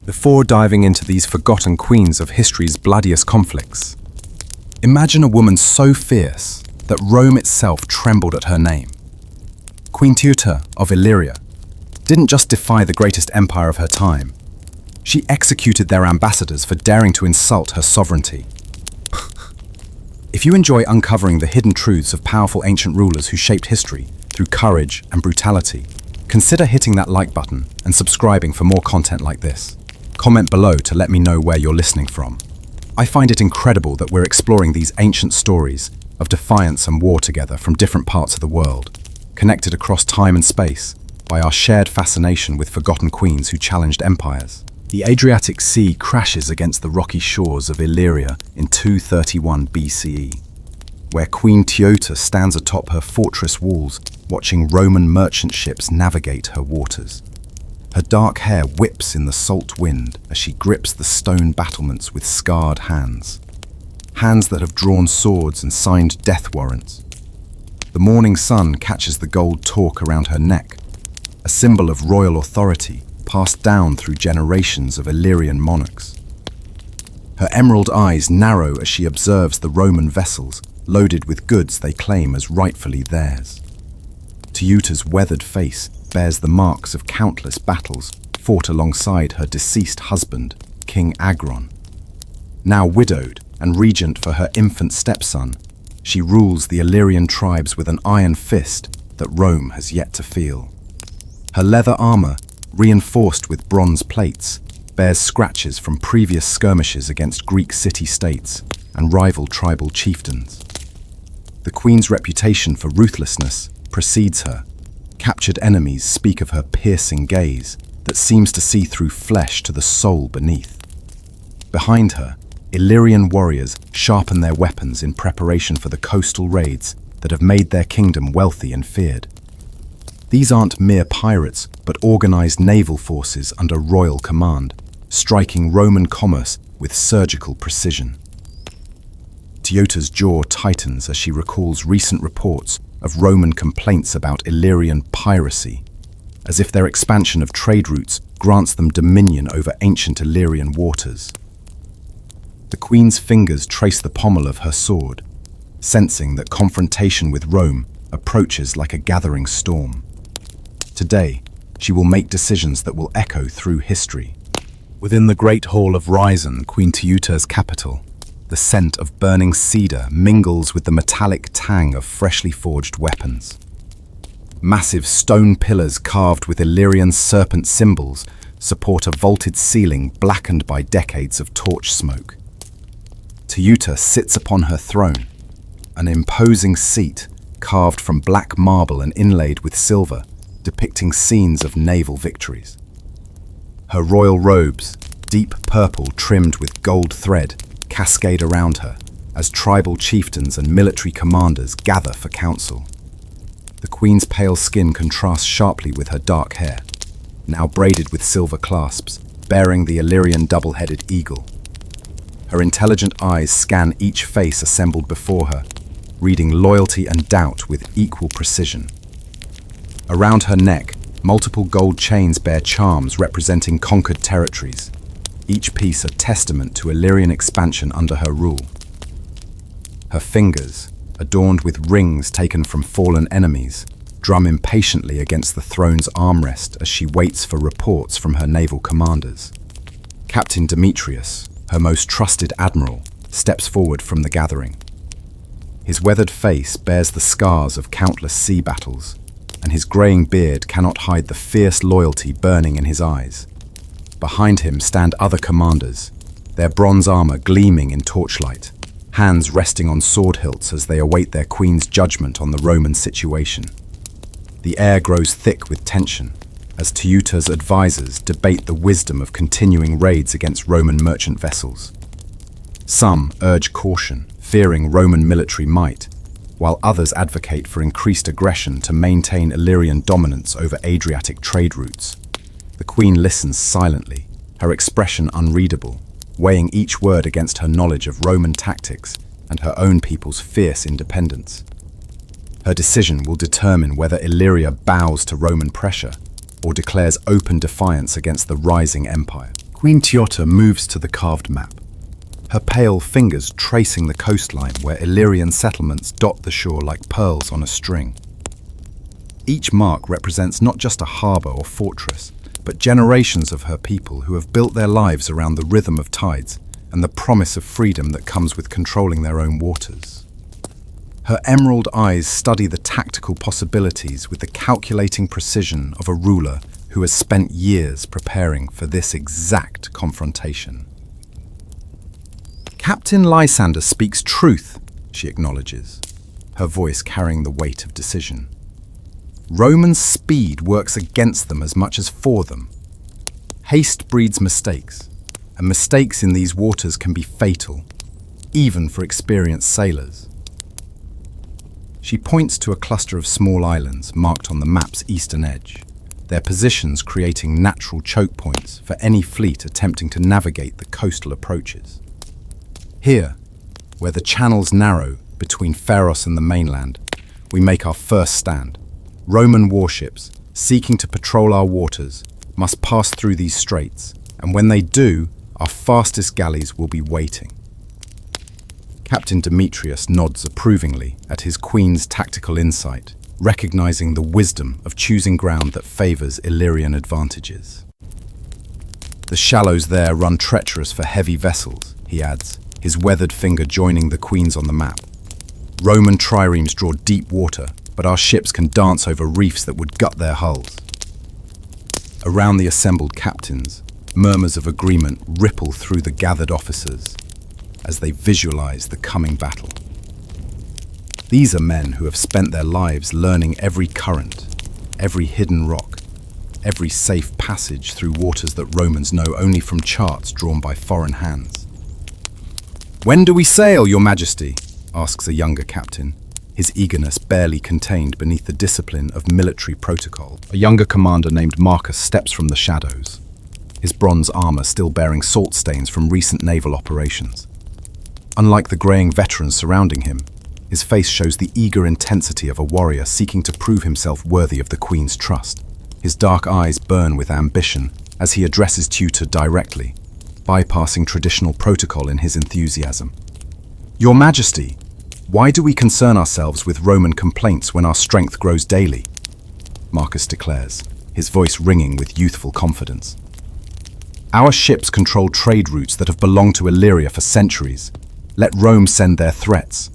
before diving into these forgotten queens of history's bloodiest conflicts. Imagine a woman so fierce that Rome itself trembled at her name. Queen Teuta of Illyria didn't just defy the greatest empire of her time, she executed their ambassadors for daring to insult her sovereignty. If you enjoy uncovering the hidden truths of powerful ancient rulers who shaped history through courage and brutality, consider hitting that like button and subscribing for more content like this. Comment below to let me know where you're listening from. I find it incredible that we're exploring these ancient stories of defiance and war together from different parts of the world, connected across time and space by our shared fascination with forgotten queens who challenged empires. The Adriatic Sea crashes against the rocky shores of Illyria in 231 BCE, where Queen Teuta stands atop her fortress walls, watching Roman merchant ships navigate her waters. Her dark hair whips in the salt wind as she grips the stone battlements with scarred hands. Hands that have drawn swords and signed death warrants. The morning sun catches the gold torque around her neck, a symbol of royal authority passed down through generations of Illyrian monarchs. Her emerald eyes narrow as she observes the Roman vessels loaded with goods they claim as rightfully theirs. Teuta's weathered face bears the marks of countless battles fought alongside her deceased husband, King Agron. Now widowed and regent for her infant stepson, she rules the Illyrian tribes with an iron fist that Rome has yet to feel. Her leather armor, reinforced with bronze plates, bears scratches from previous skirmishes against Greek city-states and rival tribal chieftains. The queen's reputation for ruthlessness precedes her. Captured enemies speak of her piercing gaze that seems to see through flesh to the soul beneath. Behind her, Illyrian warriors sharpen their weapons in preparation for the coastal raids that have made their kingdom wealthy and feared. These aren't mere pirates, but organized naval forces under royal command, striking Roman commerce with surgical precision. Teuta's jaw tightens as she recalls recent reports of Roman complaints about Illyrian piracy, as if their expansion of trade routes grants them dominion over ancient Illyrian waters. The queen's fingers trace the pommel of her sword, sensing that confrontation with Rome approaches like a gathering storm. Today, she will make decisions that will echo through history. Within the Great Hall of Rison, Queen Teuta's capital, the scent of burning cedar mingles with the metallic tang of freshly forged weapons. Massive stone pillars carved with Illyrian serpent symbols support a vaulted ceiling blackened by decades of torch smoke. Teuta sits upon her throne, an imposing seat carved from black marble and inlaid with silver, depicting scenes of naval victories. Her royal robes, deep purple trimmed with gold thread, cascade around her as tribal chieftains and military commanders gather for counsel. The queen's pale skin contrasts sharply with her dark hair, now braided with silver clasps, bearing the Illyrian double-headed eagle. Her intelligent eyes scan each face assembled before her, reading loyalty and doubt with equal precision. Around her neck, multiple gold chains bear charms representing conquered territories, each piece a testament to Illyrian expansion under her rule. Her fingers, adorned with rings taken from fallen enemies, drum impatiently against the throne's armrest as she waits for reports from her naval commanders. Captain Demetrius, her most trusted admiral, steps forward from the gathering. His weathered face bears the scars of countless sea battles, and his greying beard cannot hide the fierce loyalty burning in his eyes. Behind him stand other commanders, their bronze armor gleaming in torchlight, hands resting on sword hilts as they await their queen's judgment on the Roman situation. The air grows thick with tension as Teuta's advisors debate the wisdom of continuing raids against Roman merchant vessels. Some urge caution, fearing Roman military might, while others advocate for increased aggression to maintain Illyrian dominance over Adriatic trade routes. The queen listens silently, her expression unreadable, weighing each word against her knowledge of Roman tactics and her own people's fierce independence. Her decision will determine whether Illyria bows to Roman pressure or declares open defiance against the rising empire. Queen Teuta moves to the carved map, her pale fingers tracing the coastline where Illyrian settlements dot the shore like pearls on a string. Each mark represents not just a harbour or fortress, but generations of her people who have built their lives around the rhythm of tides and the promise of freedom that comes with controlling their own waters. Her emerald eyes study the tactical possibilities with the calculating precision of a ruler who has spent years preparing for this exact confrontation. Captain Lysander speaks truth, she acknowledges, her voice carrying the weight of decision. Roman speed works against them as much as for them. Haste breeds mistakes, and mistakes in these waters can be fatal, even for experienced sailors. She points to a cluster of small islands marked on the map's eastern edge, their positions creating natural choke points for any fleet attempting to navigate the coastal approaches. Here, where the channels narrow between Pharos and the mainland, we make our first stand. Roman warships, seeking to patrol our waters, must pass through these straits, and when they do, our fastest galleys will be waiting. Captain Demetrius nods approvingly at his queen's tactical insight, recognizing the wisdom of choosing ground that favors Illyrian advantages. The shallows there run treacherous for heavy vessels, he adds, his weathered finger joining the queen's on the map. Roman triremes draw deep water, but our ships can dance over reefs that would gut their hulls. Around the assembled captains, murmurs of agreement ripple through the gathered officers as they visualize the coming battle. These are men who have spent their lives learning every current, every hidden rock, every safe passage through waters that Romans know only from charts drawn by foreign hands. "When do we sail, Your Majesty?" asks a younger captain, his eagerness barely contained beneath the discipline of military protocol. A younger commander named Marcus steps from the shadows, his bronze armor still bearing salt stains from recent naval operations. Unlike the graying veterans surrounding him, his face shows the eager intensity of a warrior seeking to prove himself worthy of the Queen's trust. His dark eyes burn with ambition as he addresses Teuta directly, bypassing traditional protocol in his enthusiasm. "Your Majesty, why do we concern ourselves with Roman complaints when our strength grows daily?" Marcus declares, his voice ringing with youthful confidence. "Our ships control trade routes that have belonged to Illyria for centuries. Let Rome send their threats.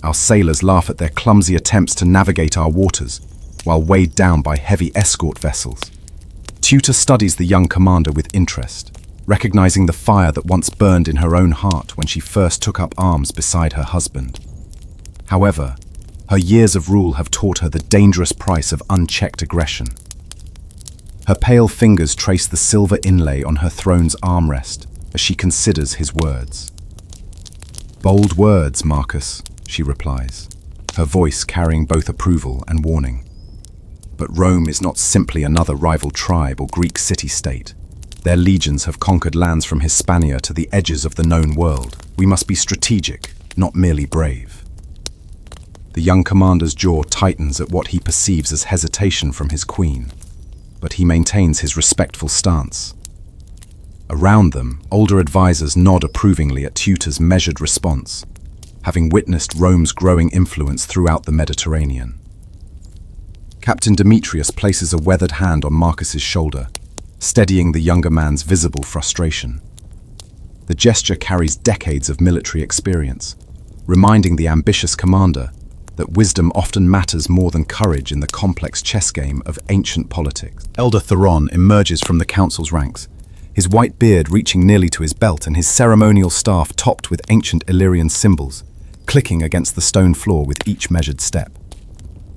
Our sailors laugh at their clumsy attempts to navigate our waters, while weighed down by heavy escort vessels." Teuta studies the young commander with interest, recognizing the fire that once burned in her own heart when she first took up arms beside her husband. However, her years of rule have taught her the dangerous price of unchecked aggression. Her pale fingers trace the silver inlay on her throne's armrest as she considers his words. "Bold words, Marcus," she replies, her voice carrying both approval and warning. But Rome is not simply another rival tribe or Greek city-state. Their legions have conquered lands from Hispania to the edges of the known world. We must be strategic, not merely brave. The young commander's jaw tightens at what he perceives as hesitation from his queen, but he maintains his respectful stance. Around them, older advisors nod approvingly at Teuta's measured response, having witnessed Rome's growing influence throughout the Mediterranean. Captain Demetrius places a weathered hand on Marcus's shoulder, steadying the younger man's visible frustration. The gesture carries decades of military experience, reminding the ambitious commander that wisdom often matters more than courage in the complex chess game of ancient politics. Elder Theron emerges from the council's ranks, his white beard reaching nearly to his belt and his ceremonial staff topped with ancient Illyrian symbols, clicking against the stone floor with each measured step.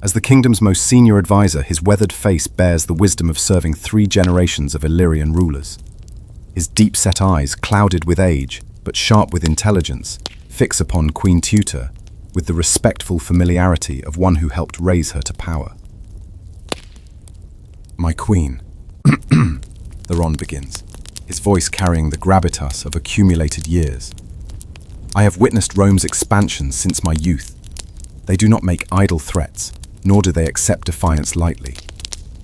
As the kingdom's most senior advisor, his weathered face bears the wisdom of serving 3 generations of Illyrian rulers. His deep-set eyes, clouded with age, but sharp with intelligence, fix upon Queen Teuta with the respectful familiarity of one who helped raise her to power. "My queen," Theron begins, his voice carrying the gravitas of accumulated years. "I have witnessed Rome's expansion since my youth. They do not make idle threats, nor do they accept defiance lightly.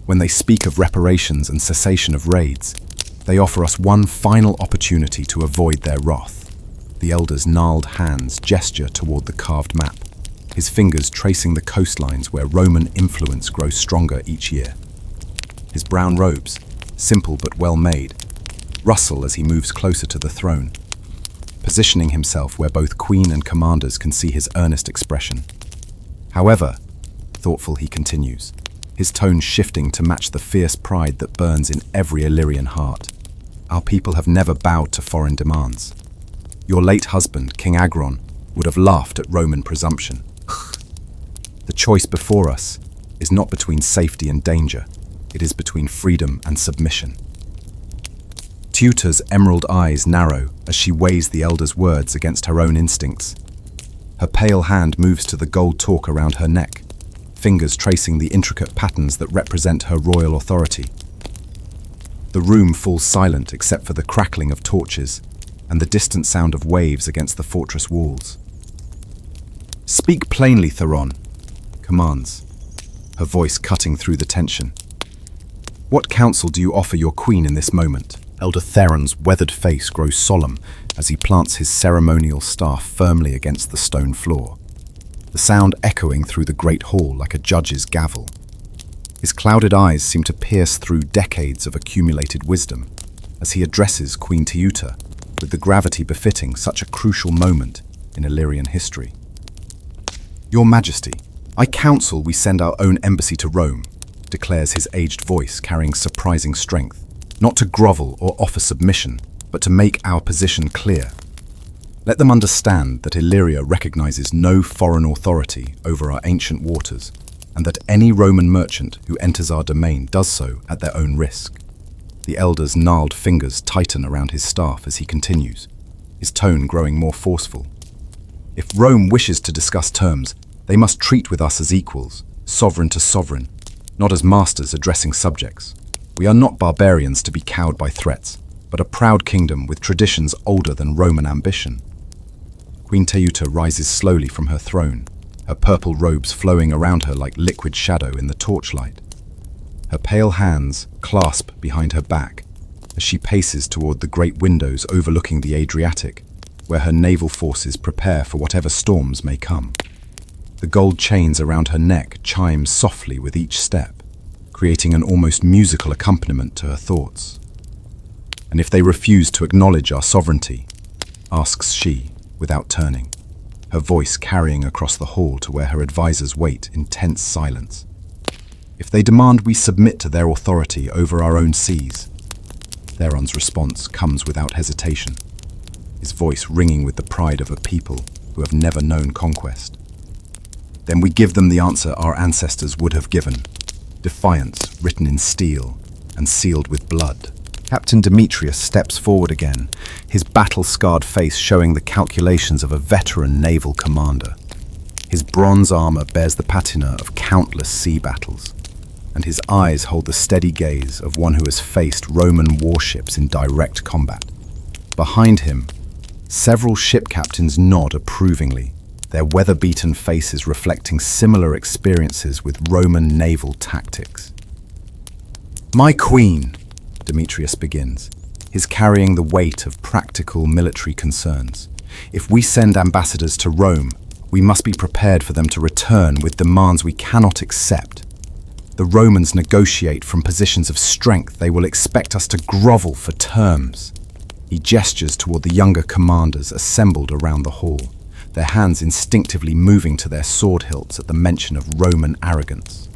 When they speak of reparations and cessation of raids, They offer us one final opportunity to avoid their wrath. The elder's gnarled hands gesture toward the carved map, his fingers tracing the coastlines where Roman influence grows stronger each year. His brown robes, simple but well made, rustle as he moves closer to the throne, positioning himself where both queen and commanders can see his earnest expression. However, thoughtful he continues, his tone shifting to match the fierce pride that burns in every Illyrian heart. Our people have never bowed to foreign demands. Your late husband, King Agron, would have laughed at Roman presumption. The choice before us is not between safety and danger. It is between freedom and submission. Teuta's emerald eyes narrow as she weighs the elder's words against her own instincts. Her pale hand moves to the gold torque around her neck, fingers tracing the intricate patterns that represent her royal authority. The room falls silent except for the crackling of torches and the distant sound of waves against the fortress walls. "Speak plainly, Theron," commands, her voice cutting through the tension. "What counsel do you offer your queen in this moment?" Elder Theron's weathered face grows solemn as he plants his ceremonial staff firmly against the stone floor, the sound echoing through the great hall like a judge's gavel. His clouded eyes seem to pierce through decades of accumulated wisdom as he addresses Queen Teuta with the gravity befitting such a crucial moment in Illyrian history. "Your Majesty, I counsel we send our own embassy to Rome," declares his aged voice carrying surprising strength, "not to grovel or offer submission, but to make our position clear. Let them understand that Illyria recognizes no foreign authority over our ancient waters, and that any Roman merchant who enters our domain does so at their own risk." The elder's gnarled fingers tighten around his staff as he continues, his tone growing more forceful. "If Rome wishes to discuss terms, they must treat with us as equals, sovereign to sovereign, not as masters addressing subjects. We are not barbarians to be cowed by threats, but a proud kingdom with traditions older than Roman ambition." Queen Teuta rises slowly from her throne, her purple robes flowing around her like liquid shadow in the torchlight. Her pale hands clasp behind her back as she paces toward the great windows overlooking the Adriatic, where her naval forces prepare for whatever storms may come. The gold chains around her neck chime softly with each step, creating an almost musical accompaniment to her thoughts. "And if they refuse to acknowledge our sovereignty?" asks she, without turning, her voice carrying across the hall to where her advisors wait in tense silence. "If they demand we submit to their authority over our own seas?" Theron's response comes without hesitation, his voice ringing with the pride of a people who have never known conquest. "Then we give them the answer our ancestors would have given, defiance written in steel and sealed with blood." Captain Demetrius steps forward again, his battle-scarred face showing the calculations of a veteran naval commander. His bronze armor bears the patina of countless sea battles, and his eyes hold the steady gaze of one who has faced Roman warships in direct combat. Behind him, several ship captains nod approvingly, their weather-beaten faces reflecting similar experiences with Roman naval tactics. "My queen," Demetrius begins, his carrying the weight of practical military concerns. "If we send ambassadors to Rome, we must be prepared for them to return with demands we cannot accept. The Romans negotiate from positions of strength. They will expect us to grovel for terms." He gestures toward the younger commanders assembled around the hall, their hands instinctively moving to their sword hilts at the mention of Roman arrogance.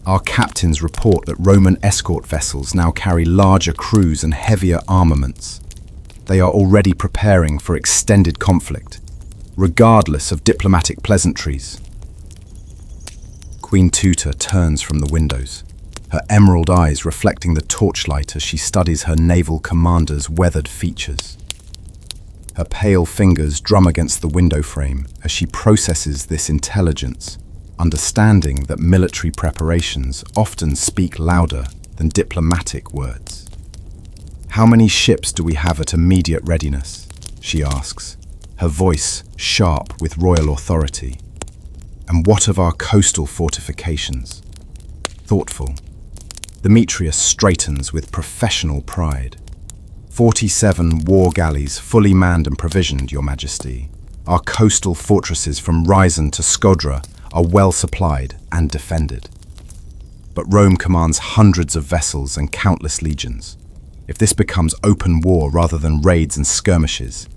"Our captains report that Roman escort vessels now carry larger crews and heavier armaments. They are already preparing for extended conflict, regardless of diplomatic pleasantries." Queen Teuta turns from the windows, her emerald eyes reflecting the torchlight as she studies her naval commander's weathered features. Her pale fingers drum against the window frame as she processes this intelligence, understanding that military preparations often speak louder than diplomatic words. "How many ships do we have at immediate readiness?" she asks, her voice sharp with royal authority. "And what of our coastal fortifications?" Thoughtful, Demetrius straightens with professional pride. 47 war galleys, fully manned and provisioned, Your Majesty. Our coastal fortresses from Ryzan to Skodra are well supplied and defended. But Rome commands hundreds of vessels and countless legions. If this becomes open war rather than raids and skirmishes,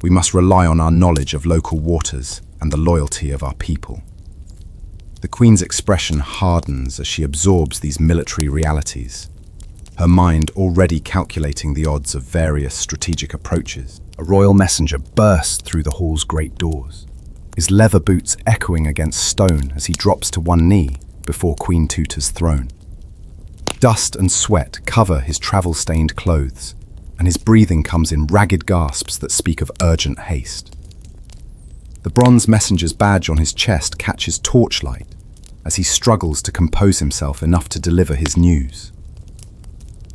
we must rely on our knowledge of local waters and the loyalty of our people. The Queen's expression hardens as she absorbs these military realities, her mind already calculating the odds of various strategic approaches. A royal messenger bursts through the hall's great doors, his leather boots echoing against stone as he drops to one knee before Queen Teuta's throne. Dust and sweat cover his travel-stained clothes, and his breathing comes in ragged gasps that speak of urgent haste. The bronze messenger's badge on his chest catches torchlight as he struggles to compose himself enough to deliver his news.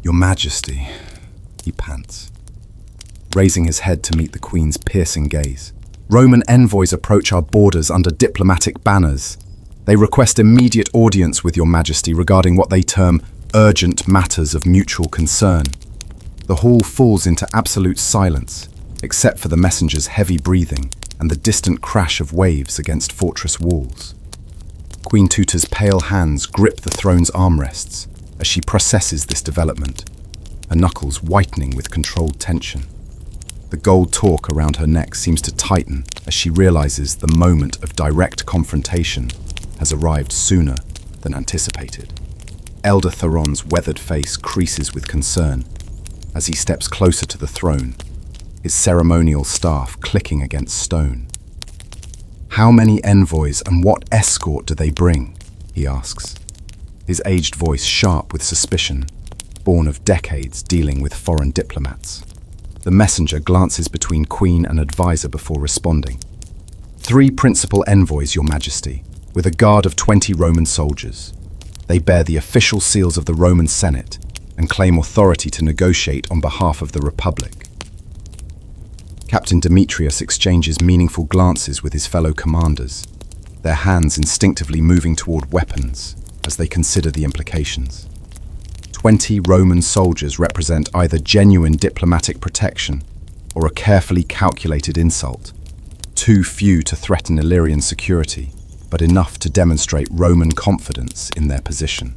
Your Majesty, he pants, raising his head to meet the Queen's piercing gaze. Roman envoys approach our borders under diplomatic banners. They request immediate audience with Your Majesty regarding what they term urgent matters of mutual concern. The hall falls into absolute silence, except for the messenger's heavy breathing and the distant crash of waves against fortress walls. Queen Teuta's pale hands grip the throne's armrests as she processes this development, her knuckles whitening with controlled tension. The gold torque around her neck seems to tighten as she realizes the moment of direct confrontation has arrived sooner than anticipated. Elder Theron's weathered face creases with concern as he steps closer to the throne, his ceremonial staff clicking against stone. How many envoys and what escort do they bring? He asks, his aged voice sharp with suspicion, born of decades dealing with foreign diplomats. The messenger glances between Queen and advisor before responding. 3 principal envoys, Your Majesty, with a guard of 20 Roman soldiers. They bear the official seals of the Roman Senate and claim authority to negotiate on behalf of the Republic. Captain Demetrius exchanges meaningful glances with his fellow commanders, their hands instinctively moving toward weapons as they consider the implications. 20 Roman soldiers represent either genuine diplomatic protection or a carefully calculated insult, too few to threaten Illyrian security, but enough to demonstrate Roman confidence in their position.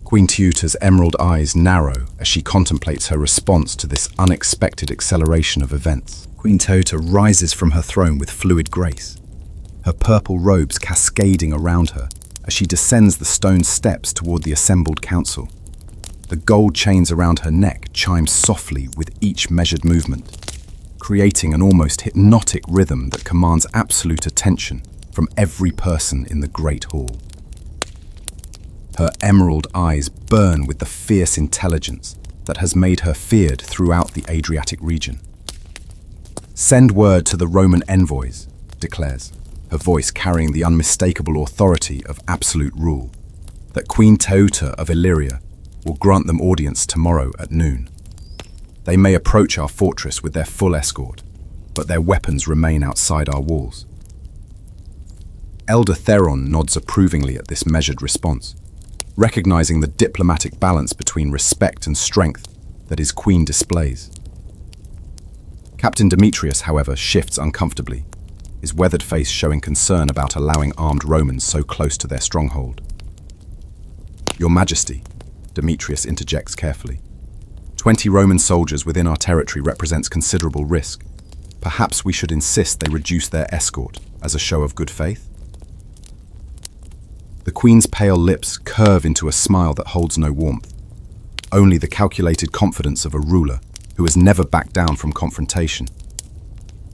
Queen Teuta's emerald eyes narrow as she contemplates her response to this unexpected acceleration of events. Queen Teuta rises from her throne with fluid grace, her purple robes cascading around her as she descends the stone steps toward the assembled council. The gold chains around her neck chime softly with each measured movement, creating an almost hypnotic rhythm that commands absolute attention from every person in the great hall. Her emerald eyes burn with the fierce intelligence that has made her feared throughout the Adriatic region. "Send word to the Roman envoys," declares, her voice carrying the unmistakable authority of absolute rule, "that Queen Teuta of Illyria will grant them audience tomorrow at noon. They may approach our fortress with their full escort, but their weapons remain outside our walls." Elder Theron nods approvingly at this measured response, recognizing the diplomatic balance between respect and strength that his queen displays. Captain Demetrius, however, shifts uncomfortably, his weathered face showing concern about allowing armed Romans so close to their stronghold. "Your Majesty," Demetrius interjects carefully, 20 Roman soldiers within our territory represents considerable risk. Perhaps we should insist they reduce their escort as a show of good faith? The Queen's pale lips curve into a smile that holds no warmth, only the calculated confidence of a ruler who has never backed down from confrontation.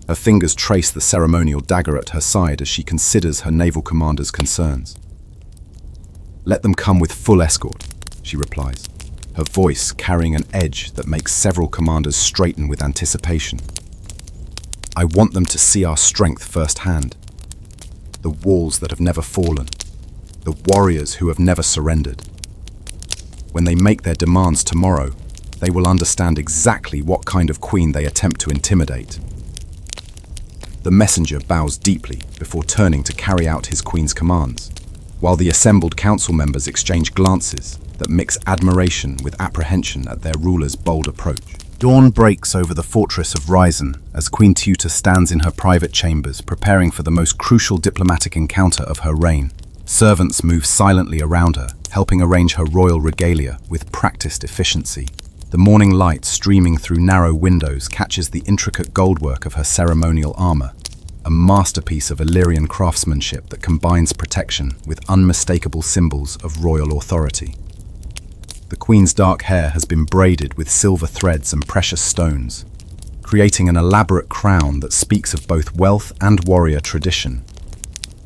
Her fingers trace the ceremonial dagger at her side as she considers her naval commander's concerns. "Let them come with full escort," she replies, her voice carrying an edge that makes several commanders straighten with anticipation. "I want them to see our strength firsthand, the walls that have never fallen, the warriors who have never surrendered. When they make their demands tomorrow, they will understand exactly what kind of queen they attempt to intimidate." The messenger bows deeply before turning to carry out his queen's commands, while the assembled council members exchange glances that mix admiration with apprehension at their ruler's bold approach. Dawn breaks over the fortress of Ryzen as Queen Teuta stands in her private chambers, preparing for the most crucial diplomatic encounter of her reign. Servants move silently around her, helping arrange her royal regalia with practiced efficiency. The morning light streaming through narrow windows catches the intricate goldwork of her ceremonial armor, a masterpiece of Illyrian craftsmanship that combines protection with unmistakable symbols of royal authority. The Queen's dark hair has been braided with silver threads and precious stones, creating an elaborate crown that speaks of both wealth and warrior tradition.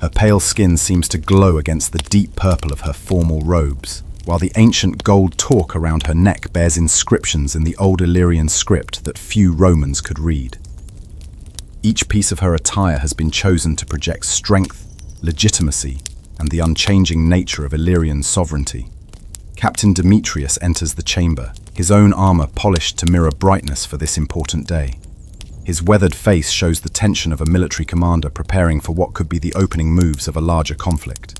Her pale skin seems to glow against the deep purple of her formal robes, while the ancient gold torque around her neck bears inscriptions in the old Illyrian script that few Romans could read. Each piece of her attire has been chosen to project strength, legitimacy, and the unchanging nature of Illyrian sovereignty. Captain Demetrius enters the chamber, his own armor polished to mirror brightness for this important day. His weathered face shows the tension of a military commander preparing for what could be the opening moves of a larger conflict.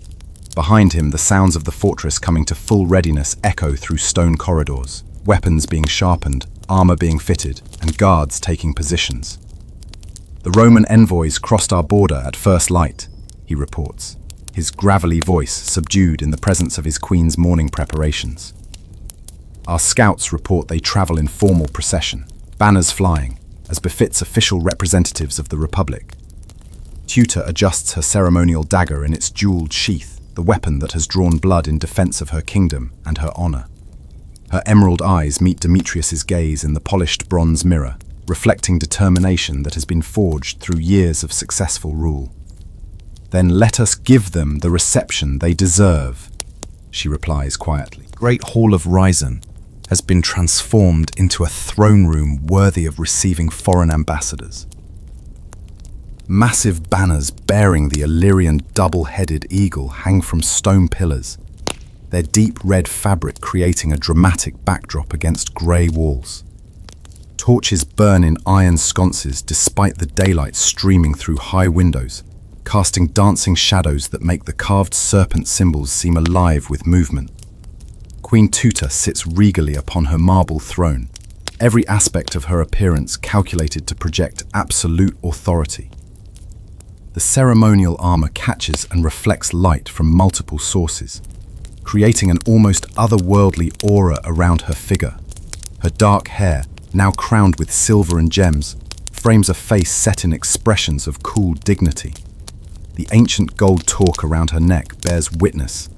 Behind him, the sounds of the fortress coming to full readiness echo through stone corridors, weapons being sharpened, armor being fitted, and guards taking positions. "The Roman envoys crossed our border at first light," he reports, his gravelly voice subdued in the presence of his queen's morning preparations. "Our scouts report they travel in formal procession, banners flying, as befits official representatives of the Republic." Teuta adjusts her ceremonial dagger in its jeweled sheath, the weapon that has drawn blood in defense of her kingdom and her honor. Her emerald eyes meet Demetrius's gaze in the polished bronze mirror, reflecting determination that has been forged through years of successful rule. "Then let us give them the reception they deserve," she replies quietly. The Great Hall of Ryzen has been transformed into a throne room worthy of receiving foreign ambassadors. Massive banners bearing the Illyrian double-headed eagle hang from stone pillars, their deep red fabric creating a dramatic backdrop against grey walls. Torches burn in iron sconces despite the daylight streaming through high windows, casting dancing shadows that make the carved serpent symbols seem alive with movement. Queen Teuta sits regally upon her marble throne, every aspect of her appearance calculated to project absolute authority. The ceremonial armor catches and reflects light from multiple sources, creating an almost otherworldly aura around her figure. Her dark hair, now crowned with silver and gems, frames a face set in expressions of cool dignity. The ancient gold torque around her neck bears witness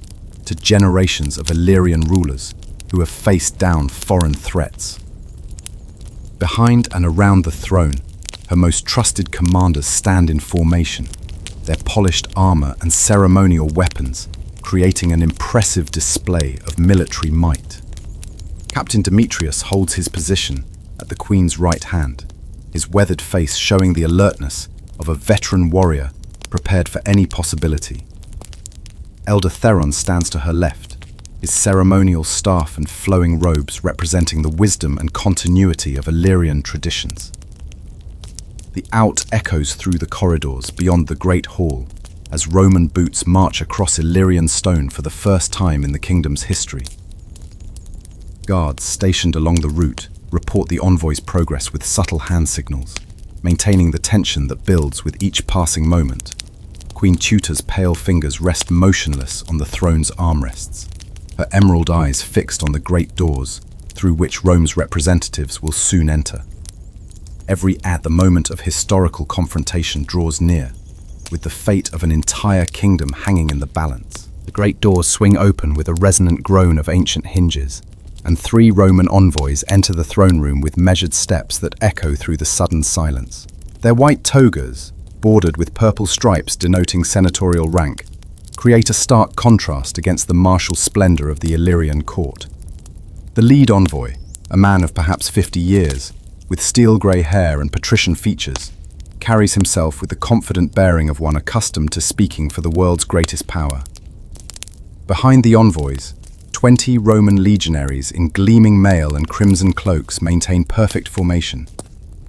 to generations of Illyrian rulers who have faced down foreign threats. Behind and around the throne, her most trusted commanders stand in formation, their polished armor and ceremonial weapons creating an impressive display of military might. Captain Demetrius holds his position at the Queen's right hand, his weathered face showing the alertness of a veteran warrior prepared for any possibility. Elder Theron stands to her left, his ceremonial staff and flowing robes representing the wisdom and continuity of Illyrian traditions. The out echoes through the corridors beyond the Great Hall as Roman boots march across Illyrian stone for the first time in the kingdom's history. Guards stationed along the route report the envoy's progress with subtle hand signals, maintaining the tension that builds with each passing moment. Queen Teuta's pale fingers rest motionless on the throne's armrests, her emerald eyes fixed on the great doors through which Rome's representatives will soon enter. The moment of historical confrontation draws near, with the fate of an entire kingdom hanging in the balance. The great doors swing open with a resonant groan of ancient hinges, and 3 Roman envoys enter the throne room with measured steps that echo through the sudden silence. Their white togas, bordered with purple stripes denoting senatorial rank, create a stark contrast against the martial splendor of the Illyrian court. The lead envoy, a man of perhaps 50 years, with steel-grey hair and patrician features, carries himself with the confident bearing of one accustomed to speaking for the world's greatest power. Behind the envoys, 20 Roman legionaries in gleaming mail and crimson cloaks maintain perfect formation,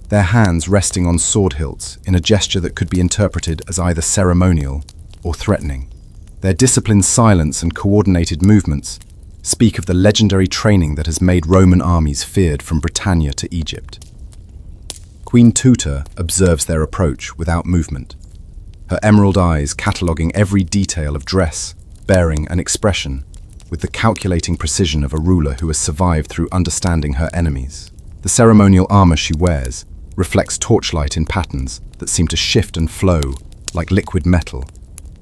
their hands resting on sword hilts in a gesture that could be interpreted as either ceremonial or threatening. Their disciplined silence and coordinated movements speak of the legendary training that has made Roman armies feared from Britannia to Egypt. Queen Teuta observes their approach without movement, her emerald eyes cataloguing every detail of dress, bearing, and expression with the calculating precision of a ruler who has survived through understanding her enemies. The ceremonial armor she wears reflects torchlight in patterns that seem to shift and flow like liquid metal,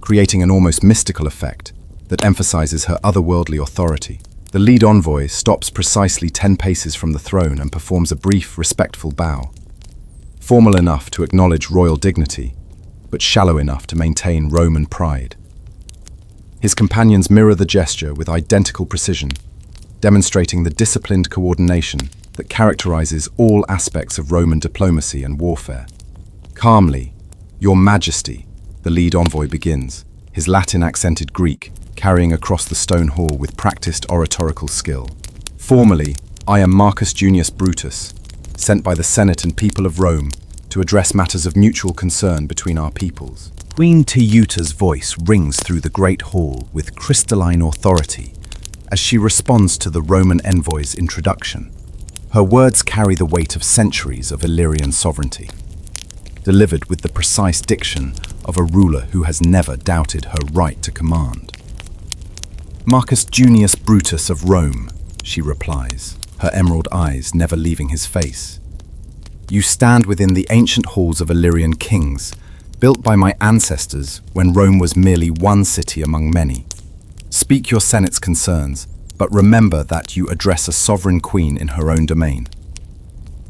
creating an almost mystical effect that emphasizes her otherworldly authority. The lead envoy stops precisely 10 paces from the throne and performs a brief, respectful bow, formal enough to acknowledge royal dignity, but shallow enough to maintain Roman pride. His companions mirror the gesture with identical precision, demonstrating the disciplined coordination that characterizes all aspects of Roman diplomacy and warfare. Calmly, "Your Majesty," the lead envoy begins, his Latin-accented Greek carrying across the stone hall with practiced oratorical skill. Formally, "I am Marcus Junius Brutus, sent by the Senate and people of Rome to address matters of mutual concern between our peoples." Queen Teuta's voice rings through the great hall with crystalline authority as she responds to the Roman envoy's introduction. Her words carry the weight of centuries of Illyrian sovereignty, delivered with the precise diction of a ruler who has never doubted her right to command. "Marcus Junius Brutus of Rome," she replies, her emerald eyes never leaving his face. "You stand within the ancient halls of Illyrian kings, built by my ancestors when Rome was merely one city among many. Speak your Senate's concerns, but remember that you address a sovereign queen in her own domain."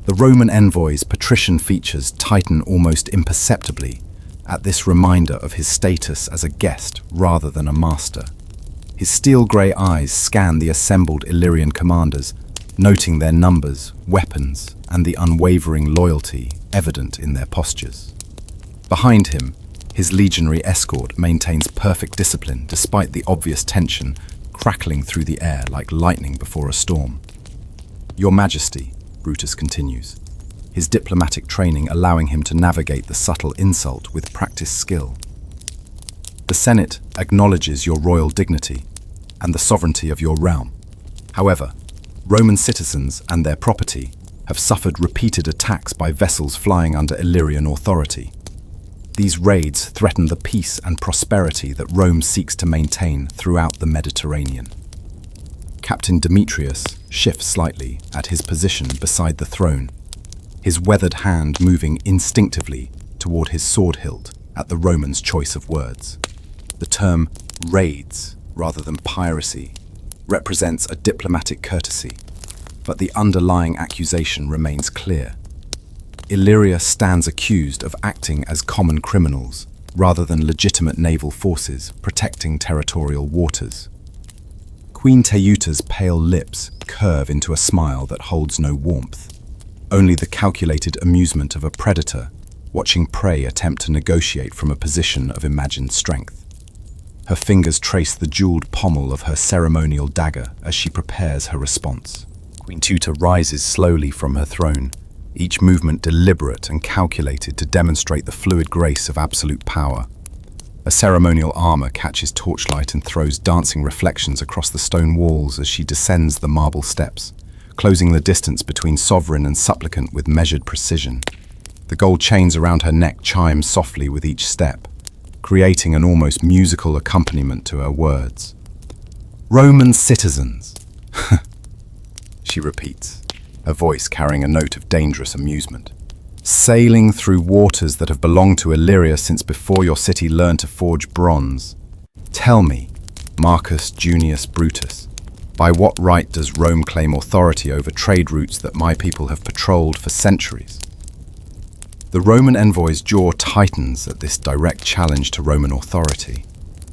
The Roman envoy's patrician features tighten almost imperceptibly at this reminder of his status as a guest rather than a master. His steel-grey eyes scan the assembled Illyrian commanders, noting their numbers, weapons, and the unwavering loyalty evident in their postures. Behind him, his legionary escort maintains perfect discipline despite the obvious tension crackling through the air like lightning before a storm. "Your Majesty," Brutus continues, his diplomatic training allowing him to navigate the subtle insult with practiced skill. "The Senate acknowledges your royal dignity and the sovereignty of your realm. However, Roman citizens and their property have suffered repeated attacks by vessels flying under Illyrian authority. These raids threaten the peace and prosperity that Rome seeks to maintain throughout the Mediterranean." Captain Demetrius shifts slightly at his position beside the throne, his weathered hand moving instinctively toward his sword hilt at the Roman's choice of words. The term raids, rather than piracy, represents a diplomatic courtesy, but the underlying accusation remains clear. Illyria stands accused of acting as common criminals rather than legitimate naval forces protecting territorial waters. Queen Teuta's pale lips curve into a smile that holds no warmth, only the calculated amusement of a predator watching prey attempt to negotiate from a position of imagined strength. Her fingers trace the jeweled pommel of her ceremonial dagger as she prepares her response. Queen Teuta rises slowly from her throne, each movement deliberate and calculated to demonstrate the fluid grace of absolute power. A ceremonial armor catches torchlight and throws dancing reflections across the stone walls as she descends the marble steps, closing the distance between sovereign and supplicant with measured precision. The gold chains around her neck chime softly with each step, creating an almost musical accompaniment to her words. "Roman citizens," she repeats, her voice carrying a note of dangerous amusement. "Sailing through waters that have belonged to Illyria since before your city learned to forge bronze. Tell me, Marcus Junius Brutus, by what right does Rome claim authority over trade routes that my people have patrolled for centuries?" The Roman envoy's jaw tightens at this direct challenge to Roman authority,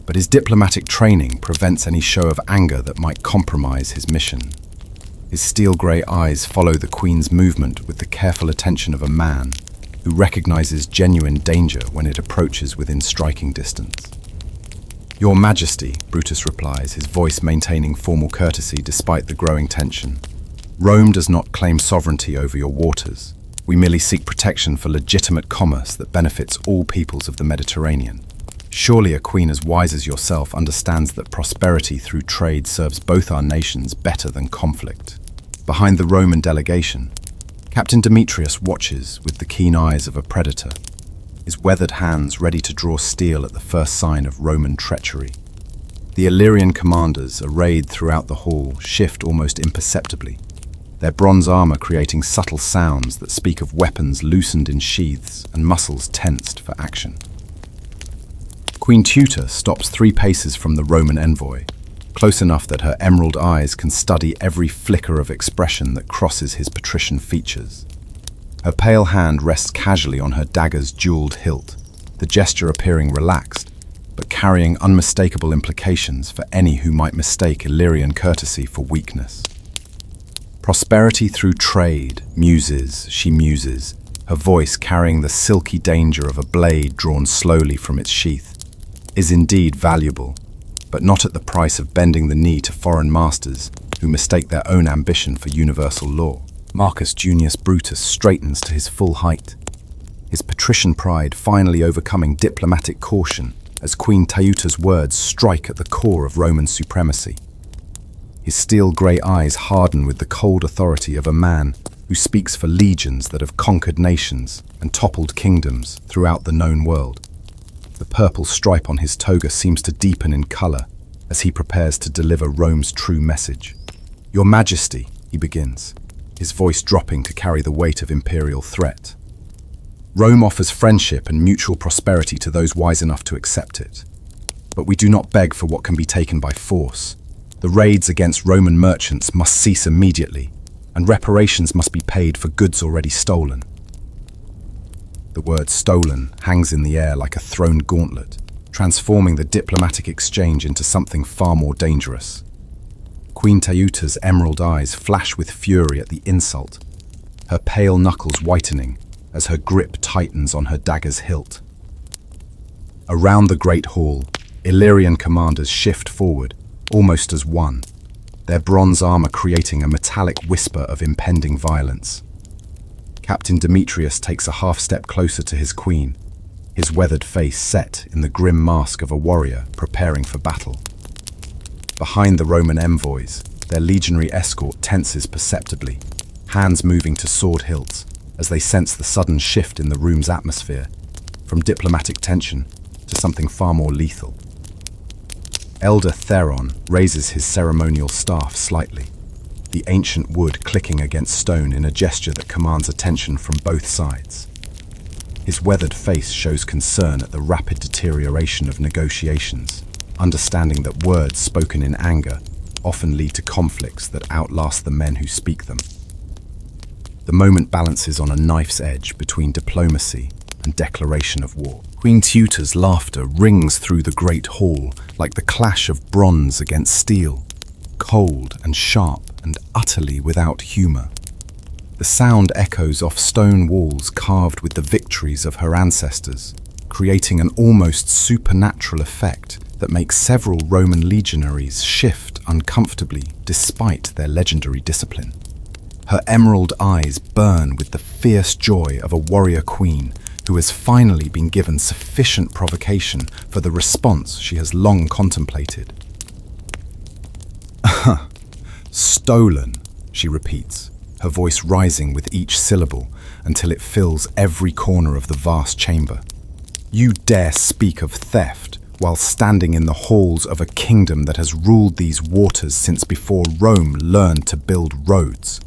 but his diplomatic training prevents any show of anger that might compromise his mission. His steel-grey eyes follow the Queen's movement with the careful attention of a man who recognizes genuine danger when it approaches within striking distance. "Your Majesty," Brutus replies, his voice maintaining formal courtesy despite the growing tension. "Rome does not claim sovereignty over your waters. We merely seek protection for legitimate commerce that benefits all peoples of the Mediterranean." Surely a queen as wise as yourself understands that prosperity through trade serves both our nations better than conflict. Behind the Roman delegation, Captain Demetrius watches with the keen eyes of a predator, his weathered hands ready to draw steel at the first sign of Roman treachery. The Illyrian commanders, arrayed throughout the hall, shift almost imperceptibly, their bronze armor creating subtle sounds that speak of weapons loosened in sheaths and muscles tensed for action. Queen Teuta stops 3 paces from the Roman envoy, close enough that her emerald eyes can study every flicker of expression that crosses his patrician features. Her pale hand rests casually on her dagger's jeweled hilt, the gesture appearing relaxed, but carrying unmistakable implications for any who might mistake Illyrian courtesy for weakness. Prosperity through trade, she muses, her voice carrying the silky danger of a blade drawn slowly from its sheath, is indeed valuable, but not at the price of bending the knee to foreign masters who mistake their own ambition for universal law. Marcus Junius Brutus straightens to his full height, his patrician pride finally overcoming diplomatic caution as Queen Teuta's words strike at the core of Roman supremacy. His steel-grey eyes harden with the cold authority of a man who speaks for legions that have conquered nations and toppled kingdoms throughout the known world. The purple stripe on his toga seems to deepen in colour as he prepares to deliver Rome's true message. "Your Majesty," he begins, his voice dropping to carry the weight of imperial threat. "Rome offers friendship and mutual prosperity to those wise enough to accept it. But we do not beg for what can be taken by force. The raids against Roman merchants must cease immediately, and reparations must be paid for goods already stolen." The word stolen hangs in the air like a thrown gauntlet, transforming the diplomatic exchange into something far more dangerous. Queen Teuta's emerald eyes flash with fury at the insult, her pale knuckles whitening as her grip tightens on her dagger's hilt. Around the great hall, Illyrian commanders shift forward, almost as one, their bronze armor creating a metallic whisper of impending violence. Captain Demetrius takes a half-step closer to his queen, his weathered face set in the grim mask of a warrior preparing for battle. Behind the Roman envoys, their legionary escort tenses perceptibly, hands moving to sword hilts as they sense the sudden shift in the room's atmosphere, from diplomatic tension to something far more lethal. Elder Theron raises his ceremonial staff slightly, the ancient wood clicking against stone in a gesture that commands attention from both sides. His weathered face shows concern at the rapid deterioration of negotiations, understanding that words spoken in anger often lead to conflicts that outlast the men who speak them. The moment balances on a knife's edge between diplomacy and declaration of war. Queen Teuta's laughter rings through the great hall like the clash of bronze against steel, cold and sharp and utterly without humour. The sound echoes off stone walls carved with the victories of her ancestors, creating an almost supernatural effect that makes several Roman legionaries shift uncomfortably despite their legendary discipline. Her emerald eyes burn with the fierce joy of a warrior queen who has finally been given sufficient provocation for the response she has long contemplated. "Stolen," she repeats, her voice rising with each syllable until it fills every corner of the vast chamber. "You dare speak of theft while standing in the halls of a kingdom that has ruled these waters since before Rome learned to build roads.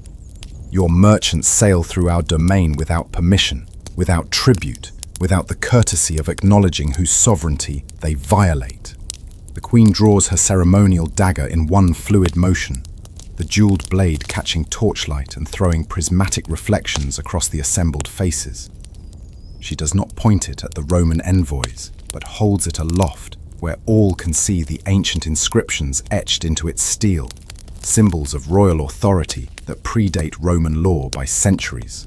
Your merchants sail through our domain without permission, without tribute, without the courtesy of acknowledging whose sovereignty they violate." The queen draws her ceremonial dagger in one fluid motion, the jeweled blade catching torchlight and throwing prismatic reflections across the assembled faces. She does not point it at the Roman envoys, but holds it aloft where all can see the ancient inscriptions etched into its steel, symbols of royal authority that predate Roman law by centuries.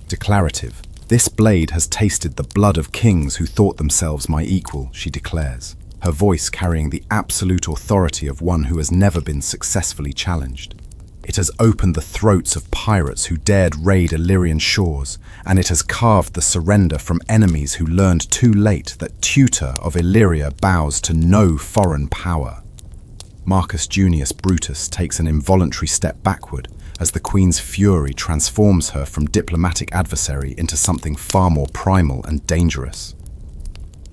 Declarative, "This blade has tasted the blood of kings who thought themselves my equal," she declares, her voice carrying the absolute authority of one who has never been successfully challenged. It has opened the throats of pirates who dared raid Illyrian shores, and it has carved the surrender from enemies who learned too late that Teuta of Illyria bows to no foreign power. Marcus Junius Brutus takes an involuntary step backward as the Queen's fury transforms her from diplomatic adversary into something far more primal and dangerous.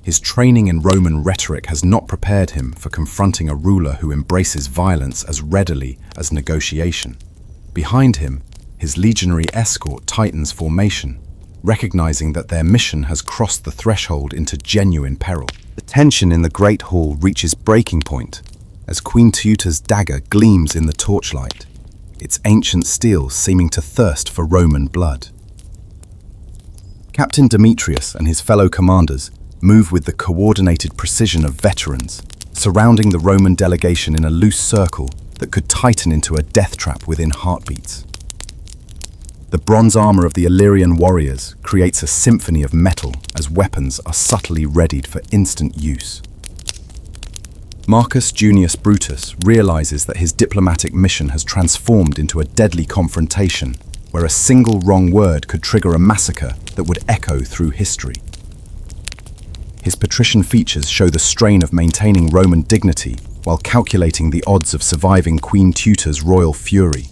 His training in Roman rhetoric has not prepared him for confronting a ruler who embraces violence as readily as negotiation. Behind him, his legionary escort tightens formation, recognizing that their mission has crossed the threshold into genuine peril. The tension in the Great Hall reaches breaking point as Queen Teuta's dagger gleams in the torchlight, its ancient steel seeming to thirst for Roman blood. Captain Demetrius and his fellow commanders move with the coordinated precision of veterans, surrounding the Roman delegation in a loose circle that could tighten into a death trap within heartbeats. The bronze armor of the Illyrian warriors creates a symphony of metal as weapons are subtly readied for instant use. Marcus Junius Brutus realizes that his diplomatic mission has transformed into a deadly confrontation where a single wrong word could trigger a massacre that would echo through history. His patrician features show the strain of maintaining Roman dignity while calculating the odds of surviving Queen Teuta's royal fury.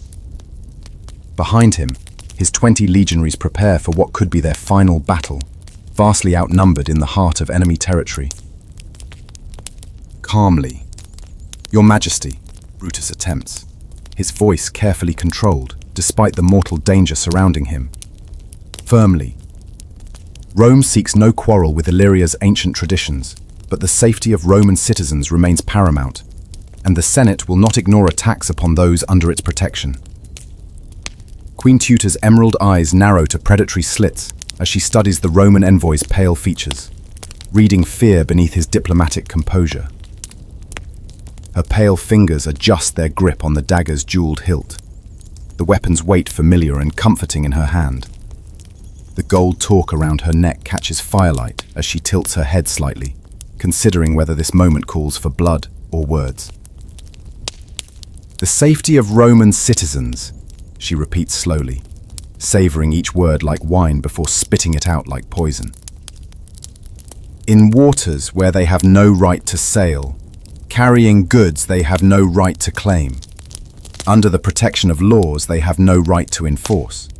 Behind him, his 20 legionaries prepare for what could be their final battle, vastly outnumbered in the heart of enemy territory. Calmly, "Your Majesty," Brutus attempts, his voice carefully controlled despite the mortal danger surrounding him. Firmly, Rome seeks no quarrel with Illyria's ancient traditions, but the safety of Roman citizens remains paramount, and the Senate will not ignore attacks upon those under its protection. Queen Teuta's emerald eyes narrow to predatory slits as she studies the Roman envoy's pale features, reading fear beneath his diplomatic composure. Her pale fingers adjust their grip on the dagger's jeweled hilt, the weapon's weight familiar and comforting in her hand. The gold torque around her neck catches firelight as she tilts her head slightly, considering whether this moment calls for blood or words. "The safety of Roman citizens," she repeats slowly, savoring each word like wine before spitting it out like poison. "In waters where they have no right to sail, carrying goods they have no right to claim. Under the protection of laws they have no right to enforce."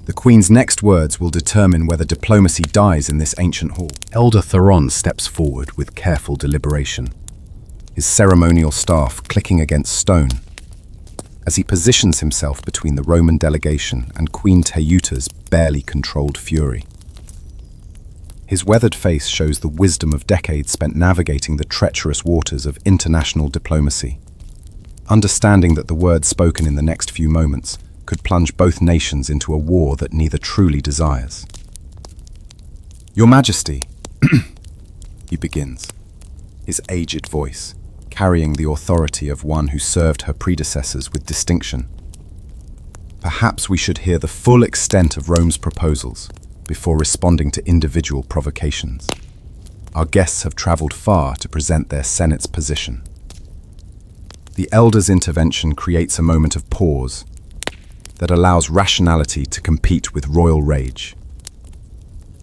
The Queen's next words will determine whether diplomacy dies in this ancient hall. Elder Theron steps forward with careful deliberation, his ceremonial staff clicking against stone, as he positions himself between the Roman delegation and Queen Teuta's barely controlled fury. His weathered face shows the wisdom of decades spent navigating the treacherous waters of international diplomacy, understanding that the words spoken in the next few moments could plunge both nations into a war that neither truly desires. "Your Majesty," he begins, his aged voice carrying the authority of one who served her predecessors with distinction. "Perhaps we should hear the full extent of Rome's proposals before responding to individual provocations. Our guests have traveled far to present their Senate's position." The elder's intervention creates a moment of pause that allows rationality to compete with royal rage.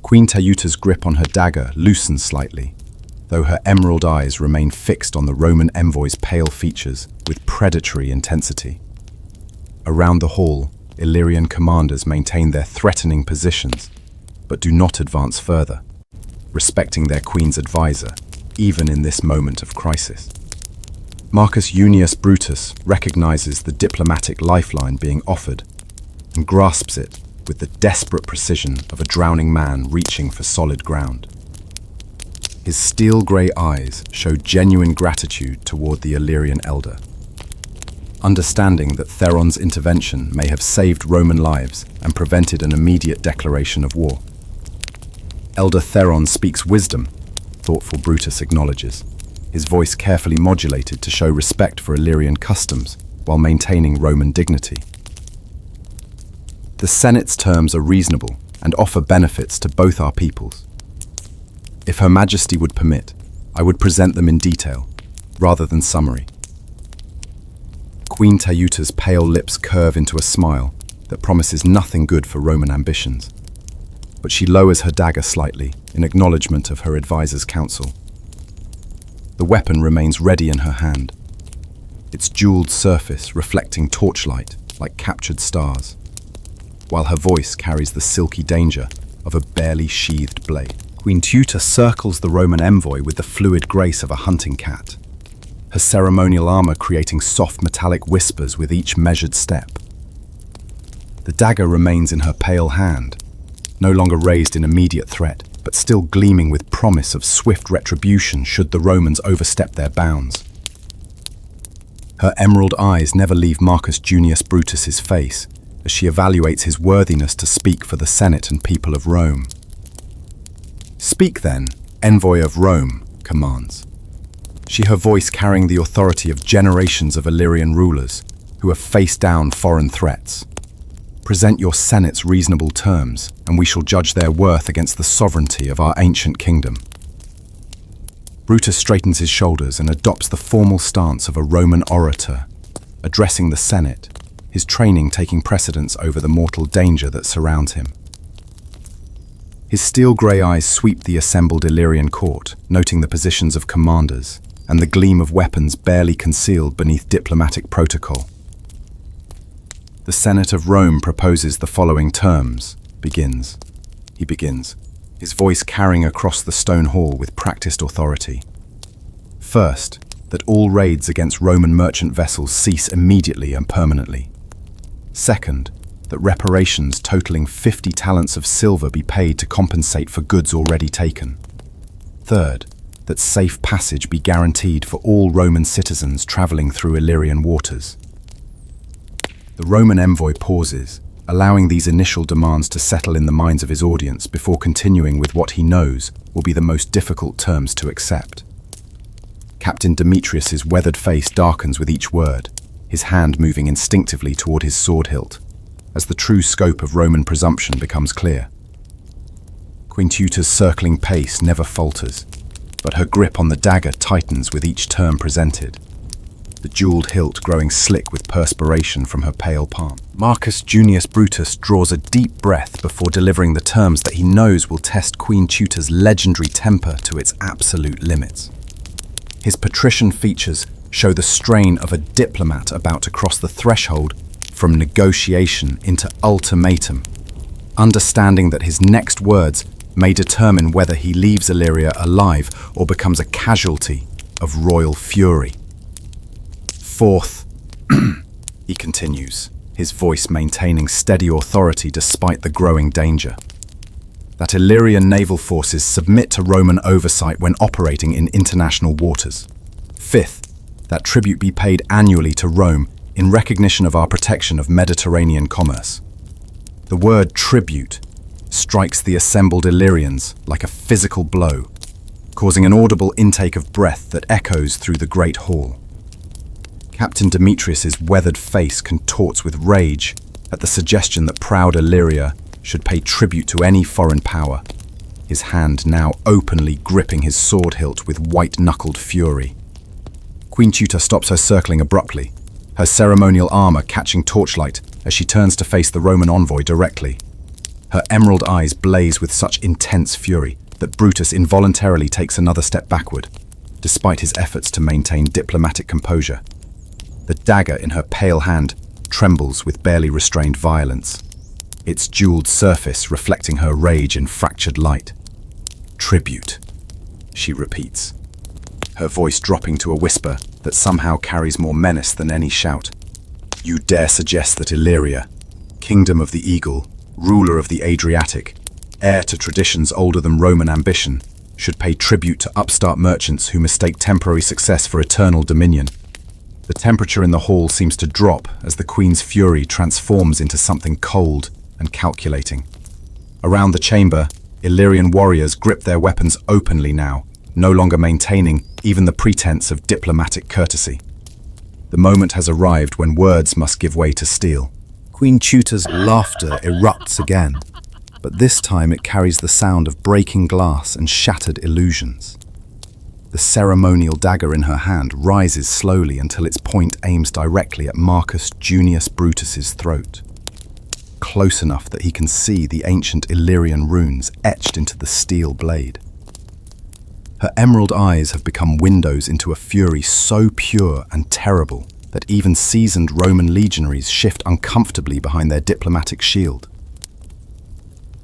Queen Teuta's grip on her dagger loosens slightly, though her emerald eyes remain fixed on the Roman envoy's pale features with predatory intensity. Around the hall, Illyrian commanders maintain their threatening positions, but do not advance further, respecting their queen's advisor, even in this moment of crisis. Marcus Junius Brutus recognizes the diplomatic lifeline being offered and grasps it with the desperate precision of a drowning man reaching for solid ground. His steel-grey eyes show genuine gratitude toward the Illyrian elder, understanding that Theron's intervention may have saved Roman lives and prevented an immediate declaration of war. Elder Theron speaks wisdom, thoughtful Brutus acknowledges, his voice carefully modulated to show respect for Illyrian customs while maintaining Roman dignity. The Senate's terms are reasonable and offer benefits to both our peoples. If Her Majesty would permit, I would present them in detail, rather than summary. Queen Teuta's pale lips curve into a smile that promises nothing good for Roman ambitions. But she lowers her dagger slightly in acknowledgement of her advisor's counsel. The weapon remains ready in her hand, its jeweled surface reflecting torchlight like captured stars, while her voice carries the silky danger of a barely sheathed blade. Queen Teuta circles the Roman envoy with the fluid grace of a hunting cat, her ceremonial armor creating soft metallic whispers with each measured step. The dagger remains in her pale hand, no longer raised in immediate threat, but still gleaming with promise of swift retribution should the Romans overstep their bounds. Her emerald eyes never leave Marcus Junius Brutus's face as she evaluates his worthiness to speak for the Senate and people of Rome. "Speak then, envoy of Rome," commands. Her voice carrying the authority of generations of Illyrian rulers who have faced down foreign threats. "Present your Senate's reasonable terms, and we shall judge their worth against the sovereignty of our ancient kingdom." Brutus straightens his shoulders and adopts the formal stance of a Roman orator, addressing the Senate, his training taking precedence over the mortal danger that surrounds him. His steel-grey eyes sweep the assembled Illyrian court, noting the positions of commanders and the gleam of weapons barely concealed beneath diplomatic protocol. "The Senate of Rome proposes the following terms," he begins, his voice carrying across the stone hall with practiced authority. "First, that all raids against Roman merchant vessels cease immediately and permanently. Second, that reparations totaling 50 talents of silver be paid to compensate for goods already taken. Third, that safe passage be guaranteed for all Roman citizens traveling through Illyrian waters." The Roman envoy pauses, allowing these initial demands to settle in the minds of his audience before continuing with what he knows will be the most difficult terms to accept. Captain Demetrius's weathered face darkens with each word, his hand moving instinctively toward his sword hilt, as the true scope of Roman presumption becomes clear. Queen Teuta's circling pace never falters, but her grip on the dagger tightens with each term presented, the jeweled hilt growing slick with perspiration from her pale palm. Marcus Junius Brutus draws a deep breath before delivering the terms that he knows will test Queen Teuta's legendary temper to its absolute limits. His patrician features show the strain of a diplomat about to cross the threshold from negotiation into ultimatum, understanding that his next words may determine whether he leaves Illyria alive or becomes a casualty of royal fury. "Fourth," he continues, his voice maintaining steady authority despite the growing danger, "that Illyrian naval forces submit to Roman oversight when operating in international waters. Fifth, that tribute be paid annually to Rome in recognition of our protection of Mediterranean commerce." The word tribute strikes the assembled Illyrians like a physical blow, causing an audible intake of breath that echoes through the great hall. Captain Demetrius's weathered face contorts with rage at the suggestion that proud Illyria should pay tribute to any foreign power, his hand now openly gripping his sword hilt with white-knuckled fury. Queen Teuta stops her circling abruptly, her ceremonial armor catching torchlight as she turns to face the Roman envoy directly. Her emerald eyes blaze with such intense fury that Brutus involuntarily takes another step backward, despite his efforts to maintain diplomatic composure. The dagger in her pale hand trembles with barely restrained violence, its jeweled surface reflecting her rage in fractured light. "Tribute," she repeats, her voice dropping to a whisper that somehow carries more menace than any shout. "You dare suggest that Illyria, kingdom of the eagle, ruler of the Adriatic, heir to traditions older than Roman ambition, should pay tribute to upstart merchants who mistake temporary success for eternal dominion?" The temperature in the hall seems to drop as the Queen's fury transforms into something cold and calculating. Around the chamber, Illyrian warriors grip their weapons openly now, no longer maintaining even the pretense of diplomatic courtesy. The moment has arrived when words must give way to steel. Queen Teuta's laughter erupts again, but this time it carries the sound of breaking glass and shattered illusions. The ceremonial dagger in her hand rises slowly until its point aims directly at Marcus Junius Brutus's throat, close enough that he can see the ancient Illyrian runes etched into the steel blade. Her emerald eyes have become windows into a fury so pure and terrible that even seasoned Roman legionaries shift uncomfortably behind their diplomatic shield.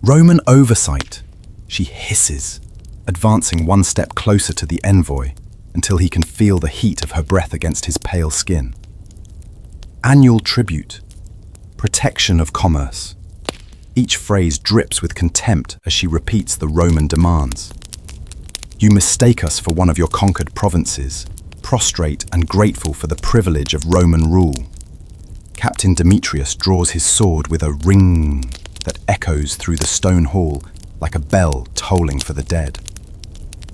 Roman oversight, she hisses, advancing one step closer to the envoy until he can feel the heat of her breath against his pale skin. Annual tribute, protection of commerce. Each phrase drips with contempt as she repeats the Roman demands. You mistake us for one of your conquered provinces, prostrate and grateful for the privilege of Roman rule. Captain Demetrius draws his sword with a ring that echoes through the stone hall like a bell tolling for the dead.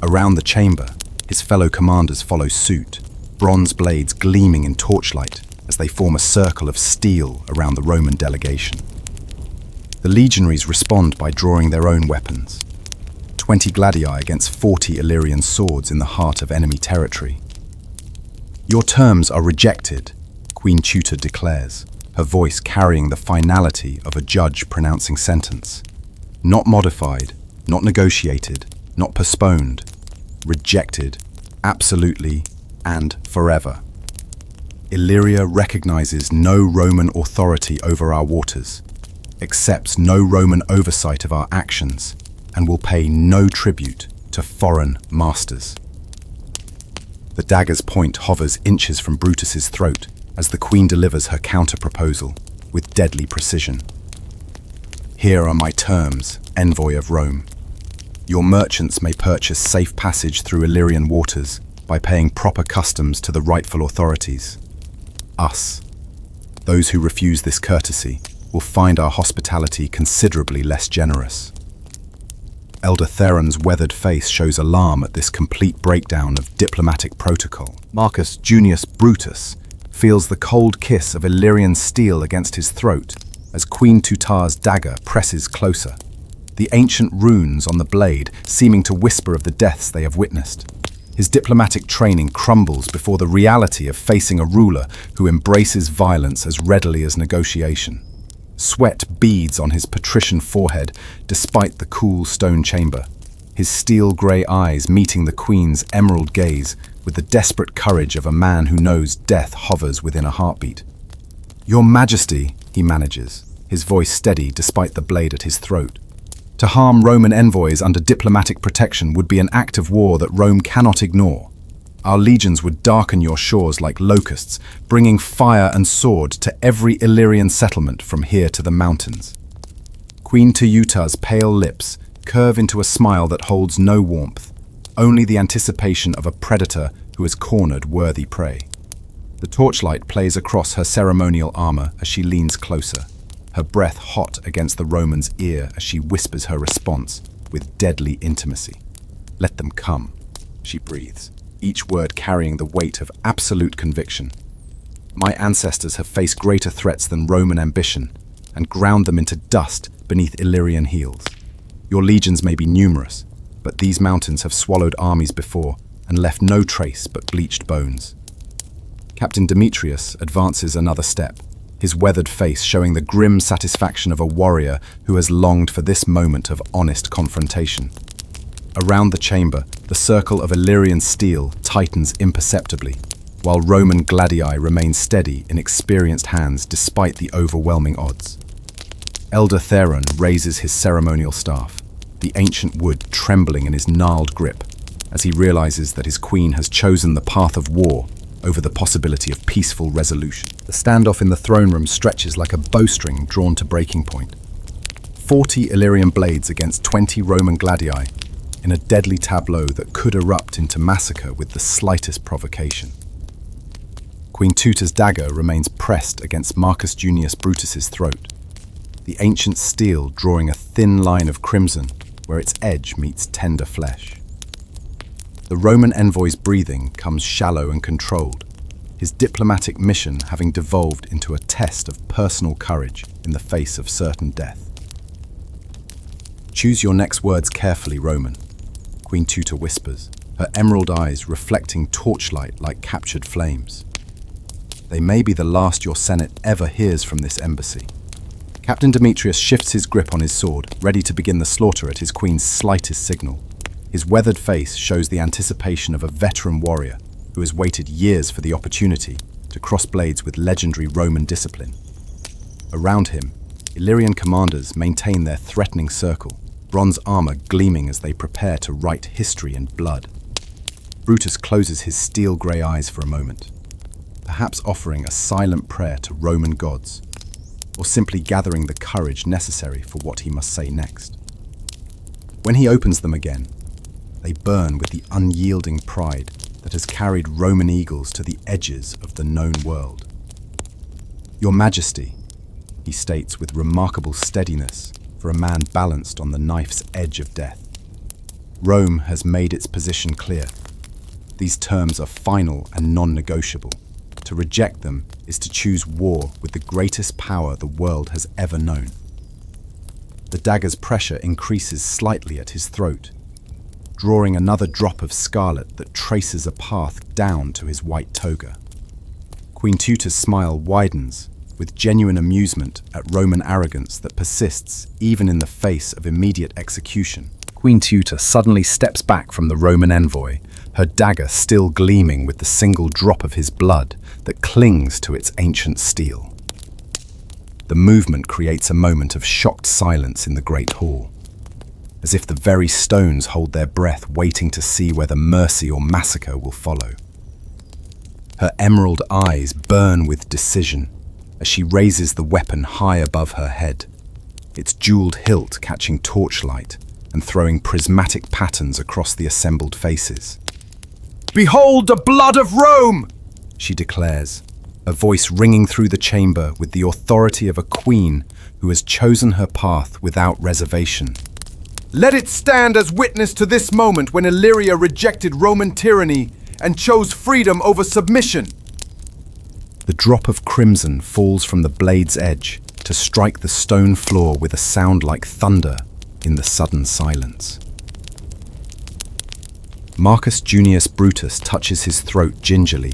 Around the chamber, his fellow commanders follow suit, bronze blades gleaming in torchlight as they form a circle of steel around the Roman delegation. The legionaries respond by drawing their own weapons. 20 gladii against 40 Illyrian swords in the heart of enemy territory. Your terms are rejected, Queen Teuta declares, her voice carrying the finality of a judge pronouncing sentence. Not modified, not negotiated, not postponed. Rejected, absolutely, and forever. Illyria recognizes no Roman authority over our waters, accepts no Roman oversight of our actions, and will pay no tribute to foreign masters. The dagger's point hovers inches from Brutus's throat as the Queen delivers her counter-proposal with deadly precision. Here are my terms, envoy of Rome. Your merchants may purchase safe passage through Illyrian waters by paying proper customs to the rightful authorities. Us, those who refuse this courtesy, will find our hospitality considerably less generous. Elder Theron's weathered face shows alarm at this complete breakdown of diplomatic protocol. Marcus Junius Brutus feels the cold kiss of Illyrian steel against his throat as Queen Teuta's dagger presses closer, the ancient runes on the blade seeming to whisper of the deaths they have witnessed. His diplomatic training crumbles before the reality of facing a ruler who embraces violence as readily as negotiation. Sweat beads on his patrician forehead despite the cool stone chamber, his steel-grey eyes meeting the Queen's emerald gaze with the desperate courage of a man who knows death hovers within a heartbeat. Your Majesty, he manages, his voice steady despite the blade at his throat. To harm Roman envoys under diplomatic protection would be an act of war that Rome cannot ignore. Our legions would darken your shores like locusts, bringing fire and sword to every Illyrian settlement from here to the mountains. Queen Teuta's pale lips curve into a smile that holds no warmth, only the anticipation of a predator who has cornered worthy prey. The torchlight plays across her ceremonial armor as she leans closer, her breath hot against the Roman's ear as she whispers her response with deadly intimacy. Let them come, she breathes, each word carrying the weight of absolute conviction. My ancestors have faced greater threats than Roman ambition and ground them into dust beneath Illyrian heels. Your legions may be numerous, but these mountains have swallowed armies before and left no trace but bleached bones. Captain Demetrius advances another step, his weathered face showing the grim satisfaction of a warrior who has longed for this moment of honest confrontation. Around the chamber, the circle of Illyrian steel tightens imperceptibly, while Roman gladii remain steady in experienced hands despite the overwhelming odds. Elder Theron raises his ceremonial staff, the ancient wood trembling in his gnarled grip, as he realizes that his queen has chosen the path of war over the possibility of peaceful resolution. The standoff in the throne room stretches like a bowstring drawn to breaking point. 40 Illyrian blades against 20 Roman gladii, in a deadly tableau that could erupt into massacre with the slightest provocation. Queen Teuta's dagger remains pressed against Marcus Junius Brutus's throat, the ancient steel drawing a thin line of crimson where its edge meets tender flesh. The Roman envoy's breathing comes shallow and controlled, his diplomatic mission having devolved into a test of personal courage in the face of certain death. Choose your next words carefully, Roman, Queen Teuta whispers, her emerald eyes reflecting torchlight like captured flames. They may be the last your Senate ever hears from this embassy. Captain Demetrius shifts his grip on his sword, ready to begin the slaughter at his queen's slightest signal. His weathered face shows the anticipation of a veteran warrior who has waited years for the opportunity to cross blades with legendary Roman discipline. Around him, Illyrian commanders maintain their threatening circle, bronze armor gleaming as they prepare to write history in blood. Brutus closes his steel-grey eyes for a moment, perhaps offering a silent prayer to Roman gods, or simply gathering the courage necessary for what he must say next. When he opens them again, they burn with the unyielding pride that has carried Roman eagles to the edges of the known world. "Your Majesty," he states with remarkable steadiness for a man balanced on the knife's edge of death. Rome has made its position clear. These terms are final and non-negotiable. To reject them is to choose war with the greatest power the world has ever known. The dagger's pressure increases slightly at his throat, drawing another drop of scarlet that traces a path down to his white toga. Queen Teuta's smile widens with genuine amusement at Roman arrogance that persists even in the face of immediate execution. Queen Teuta suddenly steps back from the Roman envoy, her dagger still gleaming with the single drop of his blood that clings to its ancient steel. The movement creates a moment of shocked silence in the great hall, as if the very stones hold their breath waiting to see whether mercy or massacre will follow. Her emerald eyes burn with decision as she raises the weapon high above her head, its jeweled hilt catching torchlight and throwing prismatic patterns across the assembled faces. "Behold the blood of Rome!" she declares, her voice ringing through the chamber with the authority of a queen who has chosen her path without reservation. "Let it stand as witness to this moment when Illyria rejected Roman tyranny and chose freedom over submission." The drop of crimson falls from the blade's edge to strike the stone floor with a sound like thunder in the sudden silence. Marcus Junius Brutus touches his throat gingerly,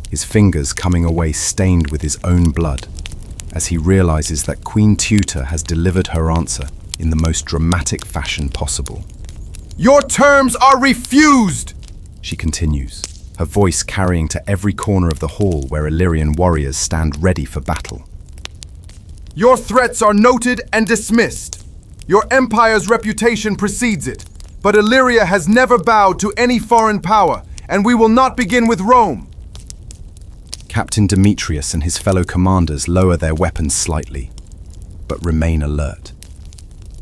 his fingers coming away stained with his own blood, as he realizes that Queen Teuta has delivered her answer in the most dramatic fashion possible. "Your terms are refused!" she continues, her voice carrying to every corner of the hall where Illyrian warriors stand ready for battle. "Your threats are noted and dismissed. Your empire's reputation precedes it, but Illyria has never bowed to any foreign power, and we will not begin with Rome." Captain Demetrius and his fellow commanders lower their weapons slightly, but remain alert,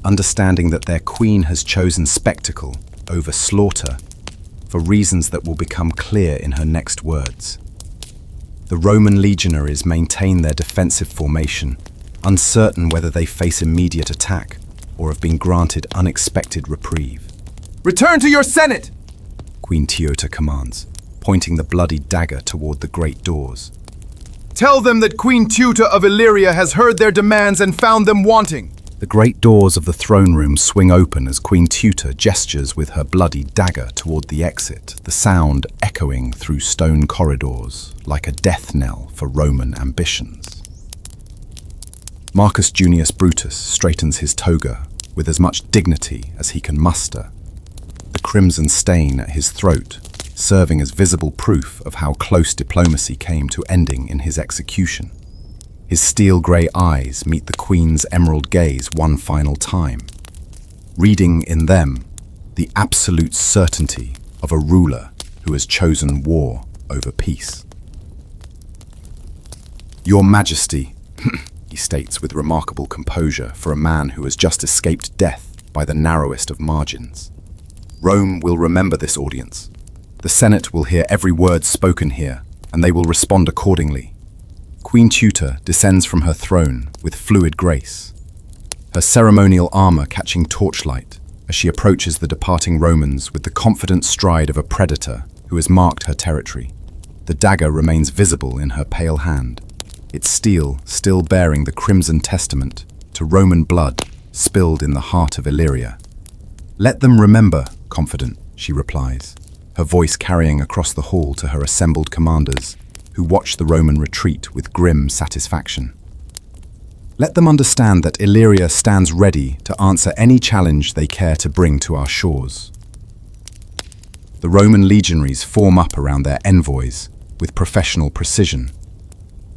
understanding that their queen has chosen spectacle over slaughter for reasons that will become clear in her next words. The Roman legionaries maintain their defensive formation, uncertain whether they face immediate attack or have been granted unexpected reprieve. "Return to your Senate!" Queen Teuta commands, pointing the bloody dagger toward the great doors. "Tell them that Queen Teuta of Illyria has heard their demands and found them wanting." The great doors of the throne room swing open as Queen Teuta gestures with her bloody dagger toward the exit, the sound echoing through stone corridors like a death knell for Roman ambitions. Marcus Junius Brutus straightens his toga with as much dignity as he can muster, the crimson stain at his throat serving as visible proof of how close diplomacy came to ending in his execution. His steel-grey eyes meet the Queen's emerald gaze one final time, reading in them the absolute certainty of a ruler who has chosen war over peace. "Your Majesty," he states with remarkable composure for a man who has just escaped death by the narrowest of margins. "Rome will remember this audience. The Senate will hear every word spoken here, and they will respond accordingly." Queen Teuta descends from her throne with fluid grace, her ceremonial armor catching torchlight as she approaches the departing Romans with the confident stride of a predator who has marked her territory. The dagger remains visible in her pale hand, its steel still bearing the crimson testament to Roman blood spilled in the heart of Illyria. "Let them remember, confident," she replies, her voice carrying across the hall to her assembled commanders. who watch the Roman retreat with grim satisfaction. Let them understand that Illyria stands ready to answer any challenge they care to bring to our shores. The Roman legionaries form up around their envoys with professional precision,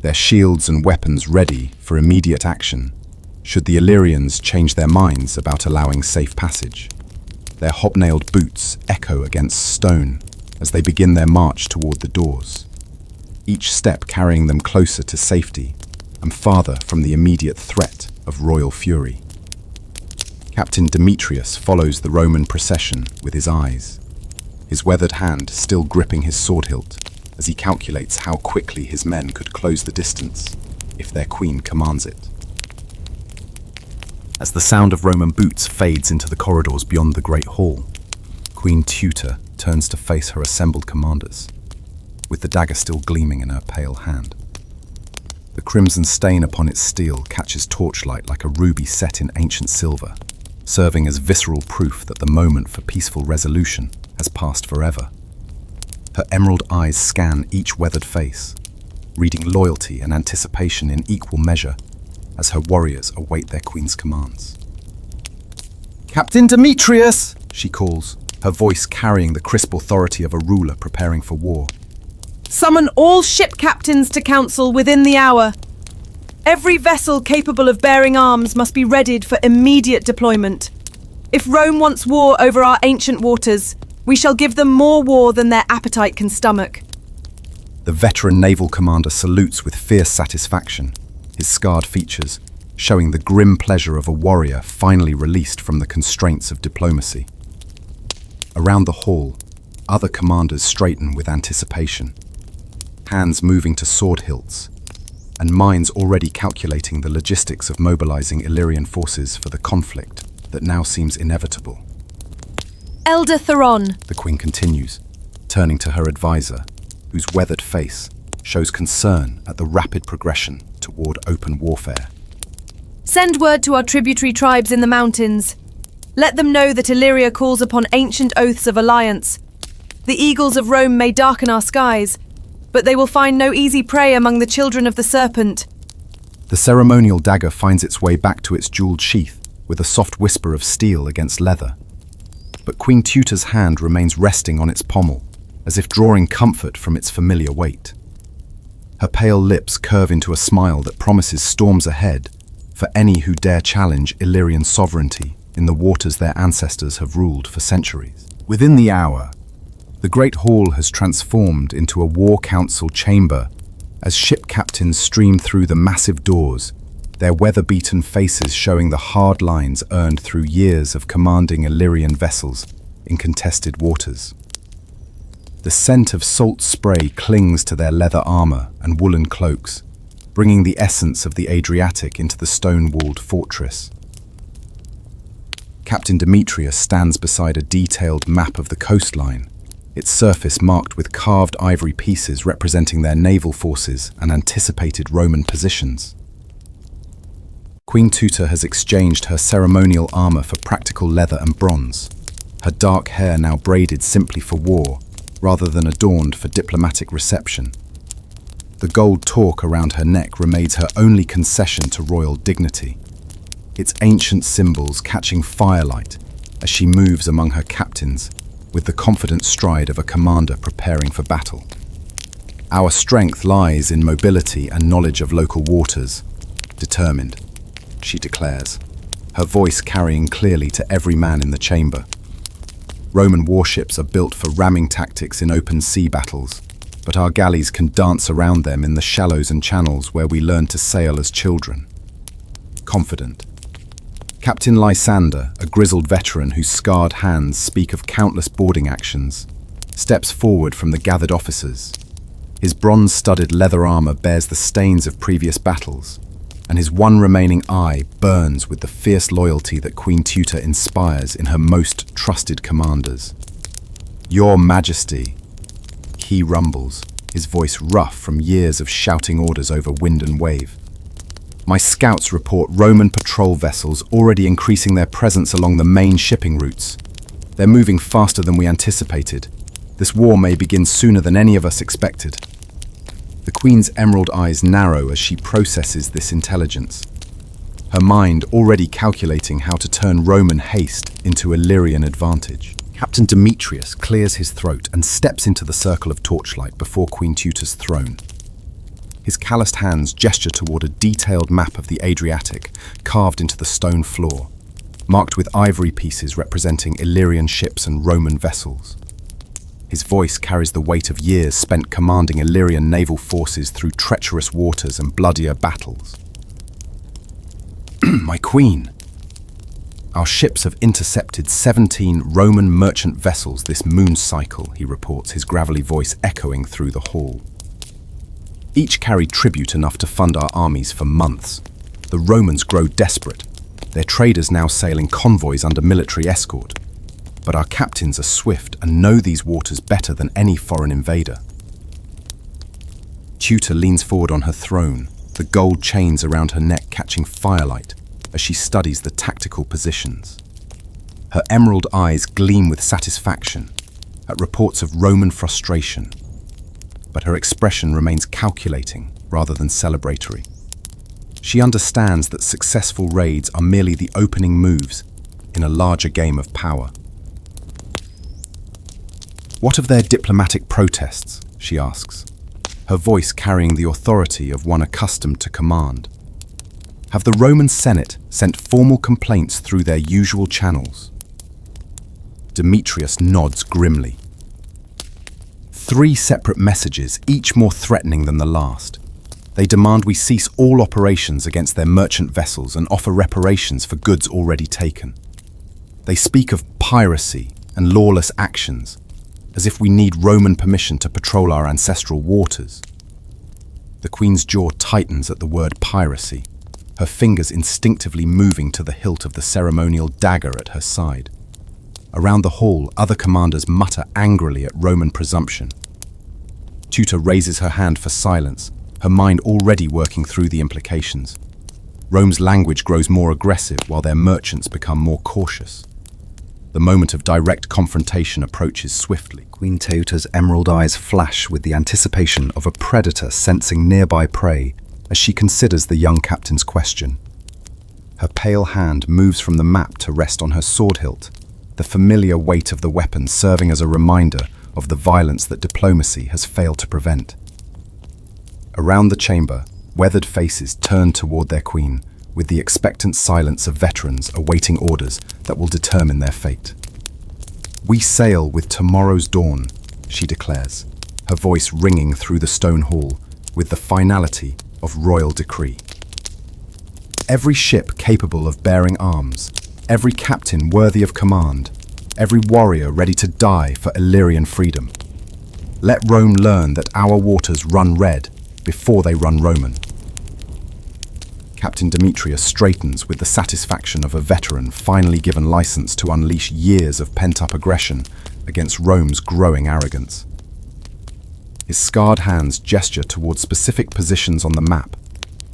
their shields and weapons ready for immediate action should the Illyrians change their minds about allowing safe passage. Their hobnailed boots echo against stone as they begin their march toward the doors, each step carrying them closer to safety and farther from the immediate threat of royal fury. Captain Demetrius follows the Roman procession with his eyes, his weathered hand still gripping his sword hilt as he calculates how quickly his men could close the distance if their queen commands it. As the sound of Roman boots fades into the corridors beyond the Great Hall, Queen Teuta turns to face her assembled commanders, with the dagger still gleaming in her pale hand. The crimson stain upon its steel catches torchlight like a ruby set in ancient silver, serving as visceral proof that the moment for peaceful resolution has passed forever. Her emerald eyes scan each weathered face, reading loyalty and anticipation in equal measure as her warriors await their queen's commands. "Captain Demetrius!" she calls, her voice carrying the crisp authority of a ruler preparing for war. "Summon all ship captains to council within the hour. Every vessel capable of bearing arms must be readied for immediate deployment. If Rome wants war over our ancient waters, we shall give them more war than their appetite can stomach." The veteran naval commander salutes with fierce satisfaction, his scarred features showing the grim pleasure of a warrior finally released from the constraints of diplomacy. Around the hall, other commanders straighten with anticipation, hands moving to sword hilts, and minds already calculating the logistics of mobilizing Illyrian forces for the conflict that now seems inevitable. "Elder Theron," The queen continues, turning to her advisor, whose weathered face shows concern at the rapid progression toward open warfare. "send word to our tributary tribes in the mountains. Let them know that Illyria calls upon ancient oaths of alliance. The eagles of Rome may darken our skies, but they will find no easy prey among the children of the serpent." The ceremonial dagger finds its way back to its jeweled sheath with a soft whisper of steel against leather. But Queen Teuta's hand remains resting on its pommel, as if drawing comfort from its familiar weight. Her pale lips curve into a smile that promises storms ahead for any who dare challenge Illyrian sovereignty in the waters their ancestors have ruled for centuries. Within the hour, the Great Hall has transformed into a war council chamber as ship captains stream through the massive doors, their weather-beaten faces showing the hard lines earned through years of commanding Illyrian vessels in contested waters. The scent of salt spray clings to their leather armor and woolen cloaks, bringing the essence of the Adriatic into the stone-walled fortress. Captain Demetrius stands beside a detailed map of the coastline, its surface marked with carved ivory pieces representing their naval forces and anticipated Roman positions. Queen Teuta has exchanged her ceremonial armor for practical leather and bronze, her dark hair now braided simply for war, rather than adorned for diplomatic reception. The gold torque around her neck remains her only concession to royal dignity, its ancient symbols catching firelight as she moves among her captains with the confident stride of a commander preparing for battle. "Our strength lies in mobility and knowledge of local waters, determined," she declares, her voice carrying clearly to every man in the chamber. Roman warships are built for ramming tactics in open sea battles, but our galleys can dance around them in the shallows and channels where we learned to sail as children. Confident, Captain Lysander, a grizzled veteran whose scarred hands speak of countless boarding actions, steps forward from the gathered officers. His bronze-studded leather armor bears the stains of previous battles, and his one remaining eye burns with the fierce loyalty that Queen Teuta inspires in her most trusted commanders. "Your Majesty," he rumbles, his voice rough from years of shouting orders over wind and wave. "My scouts report Roman patrol vessels already increasing their presence along the main shipping routes. They're moving faster than we anticipated. This war may begin sooner than any of us expected." The Queen's emerald eyes narrow as she processes this intelligence, her mind already calculating how to turn Roman haste into Illyrian advantage. Captain Demetrius clears his throat and steps into the circle of torchlight before Queen Teuta's throne. His calloused hands gesture toward a detailed map of the Adriatic carved into the stone floor, marked with ivory pieces representing Illyrian ships and Roman vessels. His voice carries the weight of years spent commanding Illyrian naval forces through treacherous waters and bloodier battles. My queen, our ships have intercepted 17 Roman merchant vessels this moon cycle, he reports, his gravelly voice echoing through the hall. Each carry tribute enough to fund our armies for months. The Romans grow desperate, their traders now sailing convoys under military escort. But our captains are swift and know these waters better than any foreign invader. Teuta leans forward on her throne, the gold chains around her neck catching firelight as she studies the tactical positions. Her emerald eyes gleam with satisfaction at reports of Roman frustration, but her expression remains calculating rather than celebratory. She understands that successful raids are merely the opening moves in a larger game of power. What of their diplomatic protests? She asks, her voice carrying the authority of one accustomed to command. Have the Roman Senate sent formal complaints through their usual channels? Demetrius nods grimly. 3 separate messages, each more threatening than the last. They demand we cease all operations against their merchant vessels and offer reparations for goods already taken. They speak of piracy and lawless actions, as if we need Roman permission to patrol our ancestral waters. The Queen's jaw tightens at the word piracy, her fingers instinctively moving to the hilt of the ceremonial dagger at her side. Around the hall, other commanders mutter angrily at Roman presumption. Teuta raises her hand for silence, her mind already working through the implications. Rome's language grows more aggressive while their merchants become more cautious. The moment of direct confrontation approaches swiftly. Queen Teuta's emerald eyes flash with the anticipation of a predator sensing nearby prey as she considers the young captain's question. Her pale hand moves from the map to rest on her sword hilt, the familiar weight of the weapon serving as a reminder of the violence that diplomacy has failed to prevent. Around the chamber, weathered faces turn toward their queen, with the expectant silence of veterans awaiting orders that will determine their fate. We sail with tomorrow's dawn, she declares, her voice ringing through the stone hall with the finality of royal decree. Every ship capable of bearing arms, every captain worthy of command, every warrior ready to die for Illyrian freedom. Let Rome learn that our waters run red before they run Roman. Captain Demetrius straightens with the satisfaction of a veteran finally given license to unleash years of pent-up aggression against Rome's growing arrogance. His scarred hands gesture towards specific positions on the map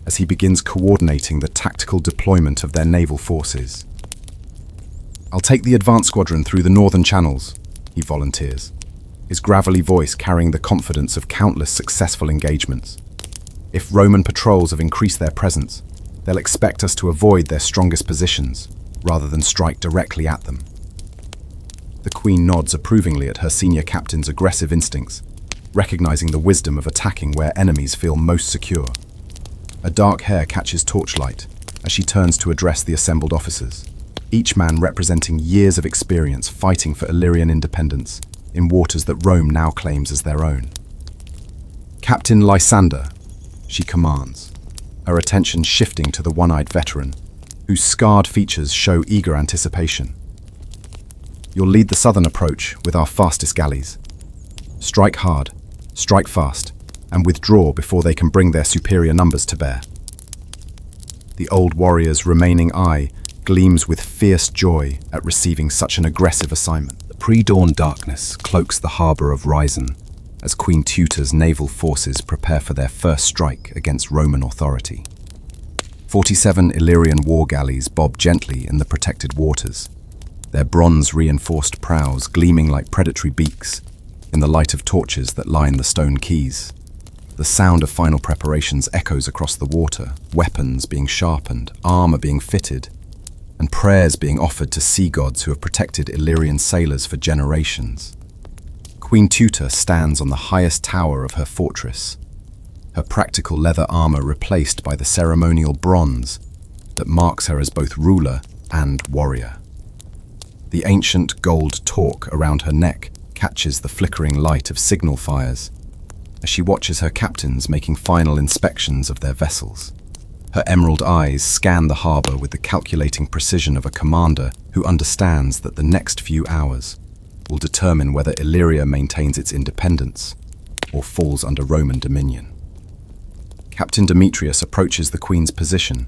as he begins coordinating the tactical deployment of their naval forces. I'll take the advance squadron through the northern channels, he volunteers, his gravelly voice carrying the confidence of countless successful engagements. If Roman patrols have increased their presence, they'll expect us to avoid their strongest positions, rather than strike directly at them. The Queen nods approvingly at her senior captain's aggressive instincts, recognizing the wisdom of attacking where enemies feel most secure. A dark hair catches torchlight as she turns to address the assembled officers, each man representing years of experience fighting for Illyrian independence in waters that Rome now claims as their own. Captain Lysander, she commands, her attention shifting to the one-eyed veteran, whose scarred features show eager anticipation. You'll lead the southern approach with our fastest galleys. Strike hard, strike fast, and withdraw before they can bring their superior numbers to bear. The old warrior's remaining eye gleams with fierce joy at receiving such an aggressive assignment. The pre-dawn darkness cloaks the harbour of Ryzan as Queen Teuta's naval forces prepare for their first strike against Roman authority. 47 Illyrian war galleys bob gently in the protected waters, their bronze-reinforced prows gleaming like predatory beaks in the light of torches that line the stone quays. The sound of final preparations echoes across the water, weapons being sharpened, armor being fitted, and prayers being offered to sea gods who have protected Illyrian sailors for generations. Queen Teuta stands on the highest tower of her fortress, her practical leather armor replaced by the ceremonial bronze that marks her as both ruler and warrior. The ancient gold torque around her neck catches the flickering light of signal fires as she watches her captains making final inspections of their vessels. Her emerald eyes scan the harbor with the calculating precision of a commander who understands that the next few hours will determine whether Illyria maintains its independence or falls under Roman dominion. Captain Demetrius approaches the Queen's position,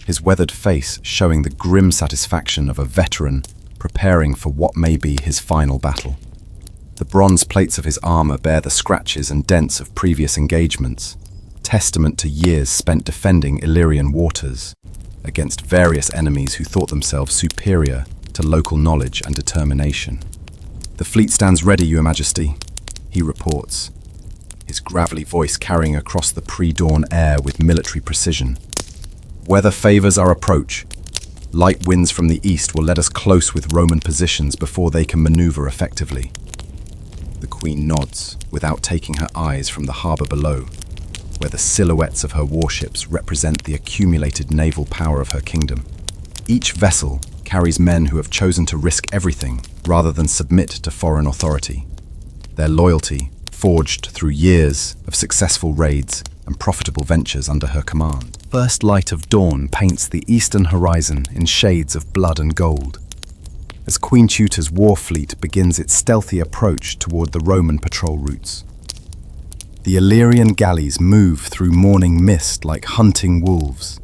his weathered face showing the grim satisfaction of a veteran preparing for what may be his final battle. The bronze plates of his armor bear the scratches and dents of previous engagements, testament to years spent defending Illyrian waters against various enemies who thought themselves superior to local knowledge and determination. "The fleet stands ready, Your Majesty," he reports, his gravelly voice carrying across the pre-dawn air with military precision. "Weather favors our approach. Light winds from the east will let us close with Roman positions before they can maneuver effectively." The Queen nods without taking her eyes from the harbor below, where the silhouettes of her warships represent the accumulated naval power of her kingdom. Each vessel carries men who have chosen to risk everything rather than submit to foreign authority. Their loyalty forged through years of successful raids and profitable ventures under her command. First light of dawn paints the eastern horizon in shades of blood and gold, as Queen Teuta's war fleet begins its stealthy approach toward the Roman patrol routes. The Illyrian galleys move through morning mist like hunting wolves,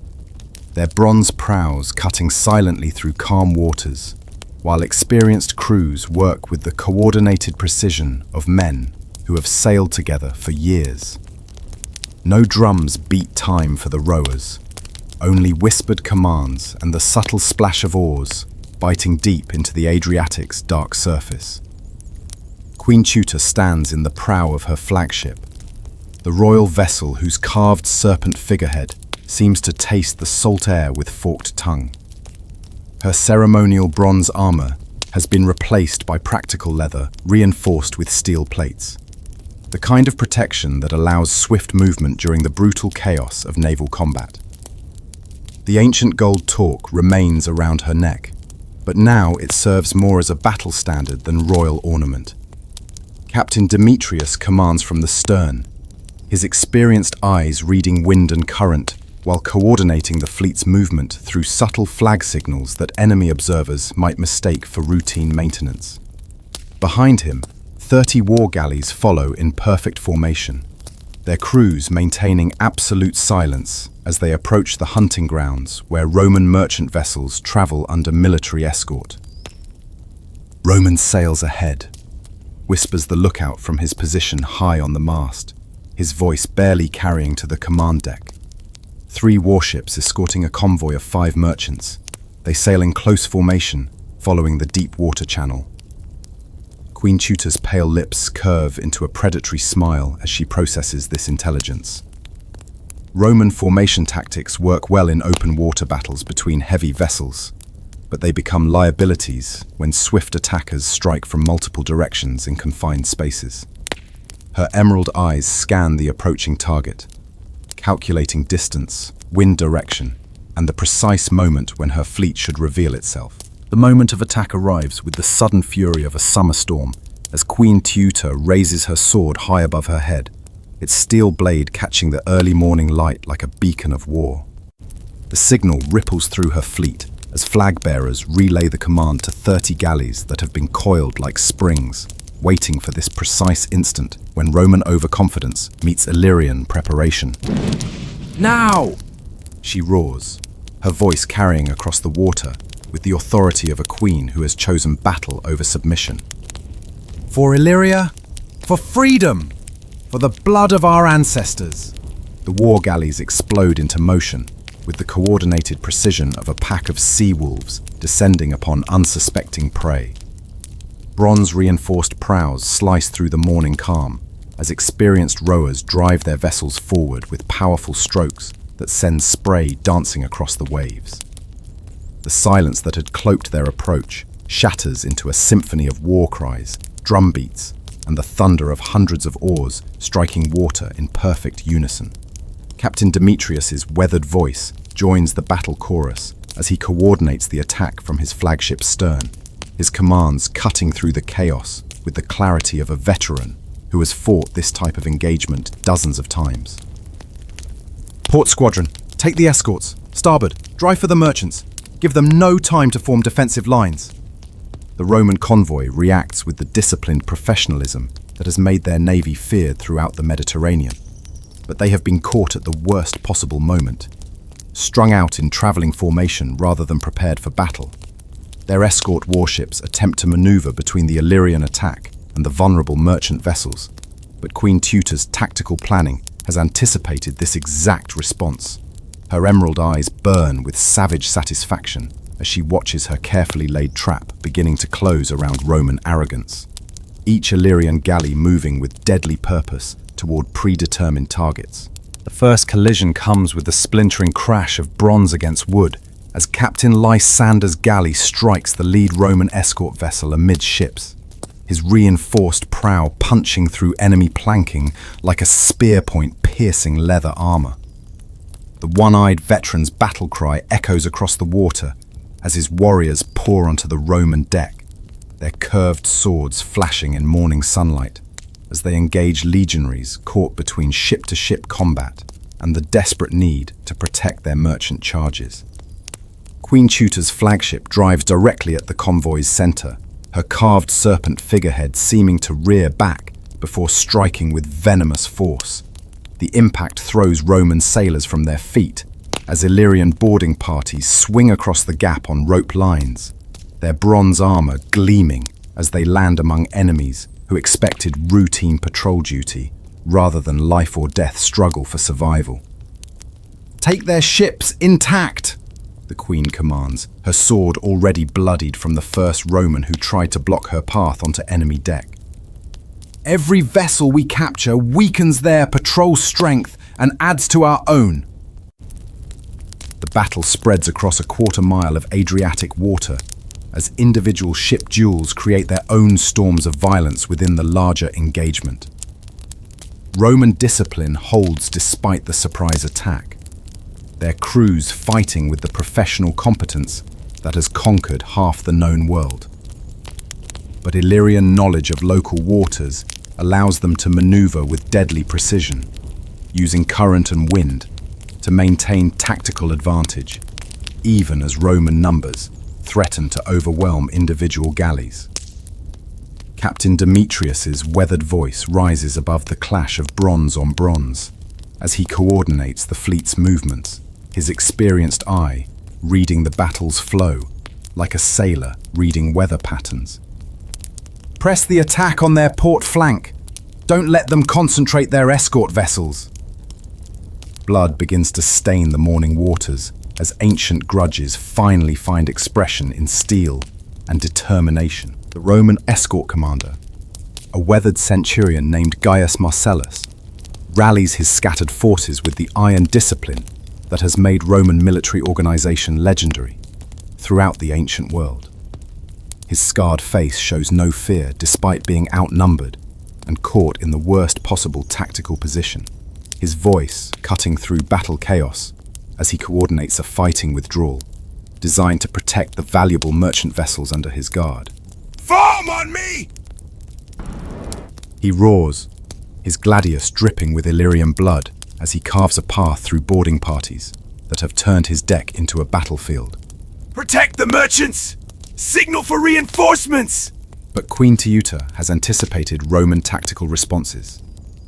their bronze prows cutting silently through calm waters, while experienced crews work with the coordinated precision of men who have sailed together for years. No drums beat time for the rowers, only whispered commands and the subtle splash of oars biting deep into the Adriatic's dark surface. Queen Teuta stands in the prow of her flagship, the royal vessel whose carved serpent figurehead seems to taste the salt air with forked tongue. Her ceremonial bronze armor has been replaced by practical leather reinforced with steel plates, the kind of protection that allows swift movement during the brutal chaos of naval combat. The ancient gold torque remains around her neck, but now it serves more as a battle standard than royal ornament. Captain Demetrius commands from the stern, his experienced eyes reading wind and current while coordinating the fleet's movement through subtle flag signals that enemy observers might mistake for routine maintenance. Behind him, 30 war galleys follow in perfect formation, their crews maintaining absolute silence as they approach the hunting grounds where Roman merchant vessels travel under military escort. "Roman sails ahead," whispers the lookout from his position high on the mast, his voice barely carrying to the command deck. 3 warships escorting a convoy of 5 merchants. They sail in close formation, following the deep water channel. Queen Teuta's pale lips curve into a predatory smile as she processes this intelligence. Roman formation tactics work well in open water battles between heavy vessels, but they become liabilities when swift attackers strike from multiple directions in confined spaces. Her emerald eyes scan the approaching target, calculating distance, wind direction, and the precise moment when her fleet should reveal itself. The moment of attack arrives with the sudden fury of a summer storm as Queen Teuta raises her sword high above her head, its steel blade catching the early morning light like a beacon of war. The signal ripples through her fleet as flag bearers relay the command to 30 galleys that have been coiled like springs, waiting for this precise instant when Roman overconfidence meets Illyrian preparation. "Now!" she roars, her voice carrying across the water with the authority of a queen who has chosen battle over submission. "For Illyria, for freedom, for the blood of our ancestors!" The war galleys explode into motion with the coordinated precision of a pack of sea wolves descending upon unsuspecting prey. Bronze-reinforced prows slice through the morning calm as experienced rowers drive their vessels forward with powerful strokes that send spray dancing across the waves. The silence that had cloaked their approach shatters into a symphony of war cries, drum beats, and the thunder of hundreds of oars striking water in perfect unison. Captain Demetrius's weathered voice joins the battle chorus as he coordinates the attack from his flagship's stern, his commands cutting through the chaos with the clarity of a veteran who has fought this type of engagement dozens of times. Port squadron, take the escorts. Starboard, drive for the merchants. Give them no time to form defensive lines. The Roman convoy reacts with the disciplined professionalism that has made their navy feared throughout the Mediterranean. But they have been caught at the worst possible moment, strung out in travelling formation rather than prepared for battle. Their escort warships attempt to maneuver between the Illyrian attack and the vulnerable merchant vessels, but Queen Teuta's tactical planning has anticipated this exact response. Her emerald eyes burn with savage satisfaction as she watches her carefully laid trap beginning to close around Roman arrogance. Each Illyrian galley moving with deadly purpose toward predetermined targets. The first collision comes with the splintering crash of bronze against wood as Captain Lysander's galley strikes the lead Roman escort vessel amidships, his reinforced prow punching through enemy planking like a spear point piercing leather armor. The one-eyed veteran's battle cry echoes across the water as his warriors pour onto the Roman deck, their curved swords flashing in morning sunlight as they engage legionaries caught between ship-to-ship combat and the desperate need to protect their merchant charges. Queen Teuta's flagship drives directly at the convoy's center, her carved serpent figurehead seeming to rear back before striking with venomous force. The impact throws Roman sailors from their feet as Illyrian boarding parties swing across the gap on rope lines, their bronze armor gleaming as they land among enemies who expected routine patrol duty rather than life or death struggle for survival. "Take their ships intact!" the Queen commands, her sword already bloodied from the first Roman who tried to block her path onto enemy deck. "Every vessel we capture weakens their patrol strength and adds to our own." The battle spreads across a quarter-mile of Adriatic water as individual ship duels create their own storms of violence within the larger engagement. Roman discipline holds despite the surprise attack, their crews fighting with the professional competence that has conquered half the known world. But Illyrian knowledge of local waters allows them to maneuver with deadly precision, using current and wind to maintain tactical advantage, even as Roman numbers threaten to overwhelm individual galleys. Captain Demetrius's weathered voice rises above the clash of bronze on bronze as he coordinates the fleet's movements, his experienced eye reading the battle's flow like a sailor reading weather patterns. "Press the attack on their port flank. Don't let them concentrate their escort vessels." Blood begins to stain the morning waters as ancient grudges finally find expression in steel and determination. The Roman escort commander, a weathered centurion named Gaius Marcellus, rallies his scattered forces with the iron discipline that has made Roman military organization legendary throughout the ancient world. His scarred face shows no fear despite being outnumbered and caught in the worst possible tactical position, his voice cutting through battle chaos as he coordinates a fighting withdrawal designed to protect the valuable merchant vessels under his guard. "Form on me!" He roars, his gladius dripping with Illyrian blood as he carves a path through boarding parties that have turned his deck into a battlefield. "Protect the merchants! Signal for reinforcements!" But Queen Teuta has anticipated Roman tactical responses,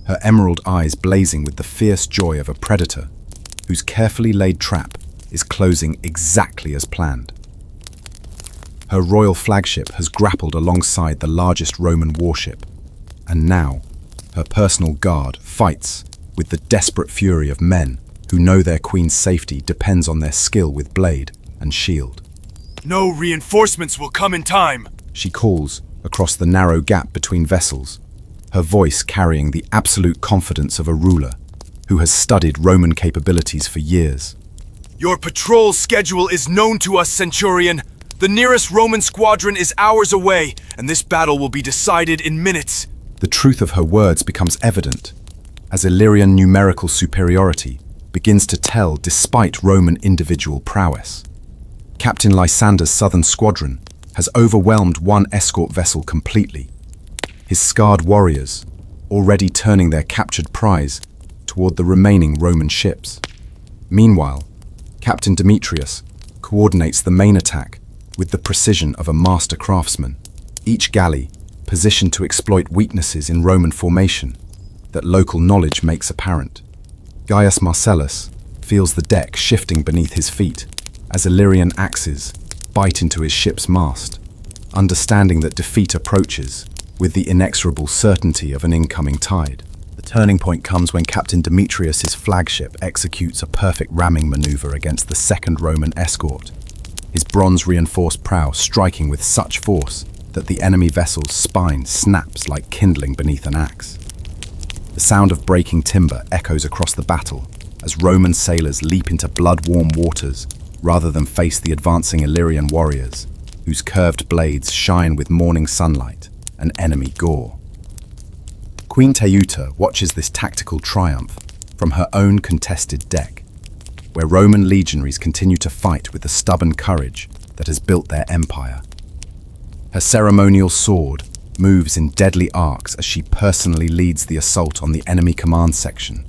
her emerald eyes blazing with the fierce joy of a predator whose carefully laid trap is closing exactly as planned. Her royal flagship has grappled alongside the largest Roman warship, and now her personal guard fights with the desperate fury of men who know their queen's safety depends on their skill with blade and shield. "No reinforcements will come in time," She calls across the narrow gap between vessels her voice carrying the absolute confidence of a ruler who has studied Roman capabilities for years. Your patrol schedule is known to us, Centurion. The nearest Roman squadron is hours away, and this battle will be decided in minutes. The truth of her words becomes evident as Illyrian numerical superiority begins to tell despite Roman individual prowess. Captain Lysander's southern squadron has overwhelmed one escort vessel completely, his scarred warriors already turning their captured prize toward the remaining Roman ships. Meanwhile, Captain Demetrius coordinates the main attack with the precision of a master craftsman, each galley positioned to exploit weaknesses in Roman formation that local knowledge makes apparent. Gaius Marcellus feels the deck shifting beneath his feet as Illyrian axes bite into his ship's mast, understanding that defeat approaches with the inexorable certainty of an incoming tide. The turning point comes when Captain Demetrius's flagship executes a perfect ramming maneuver against the second Roman escort, his bronze-reinforced prow striking with such force that the enemy vessel's spine snaps like kindling beneath an axe. The sound of breaking timber echoes across the battle as Roman sailors leap into blood-warm waters rather than face the advancing Illyrian warriors, whose curved blades shine with morning sunlight and enemy gore. Queen Teuta watches this tactical triumph from her own contested deck, where Roman legionaries continue to fight with the stubborn courage that has built their empire. Her ceremonial sword moves in deadly arcs as she personally leads the assault on the enemy command section,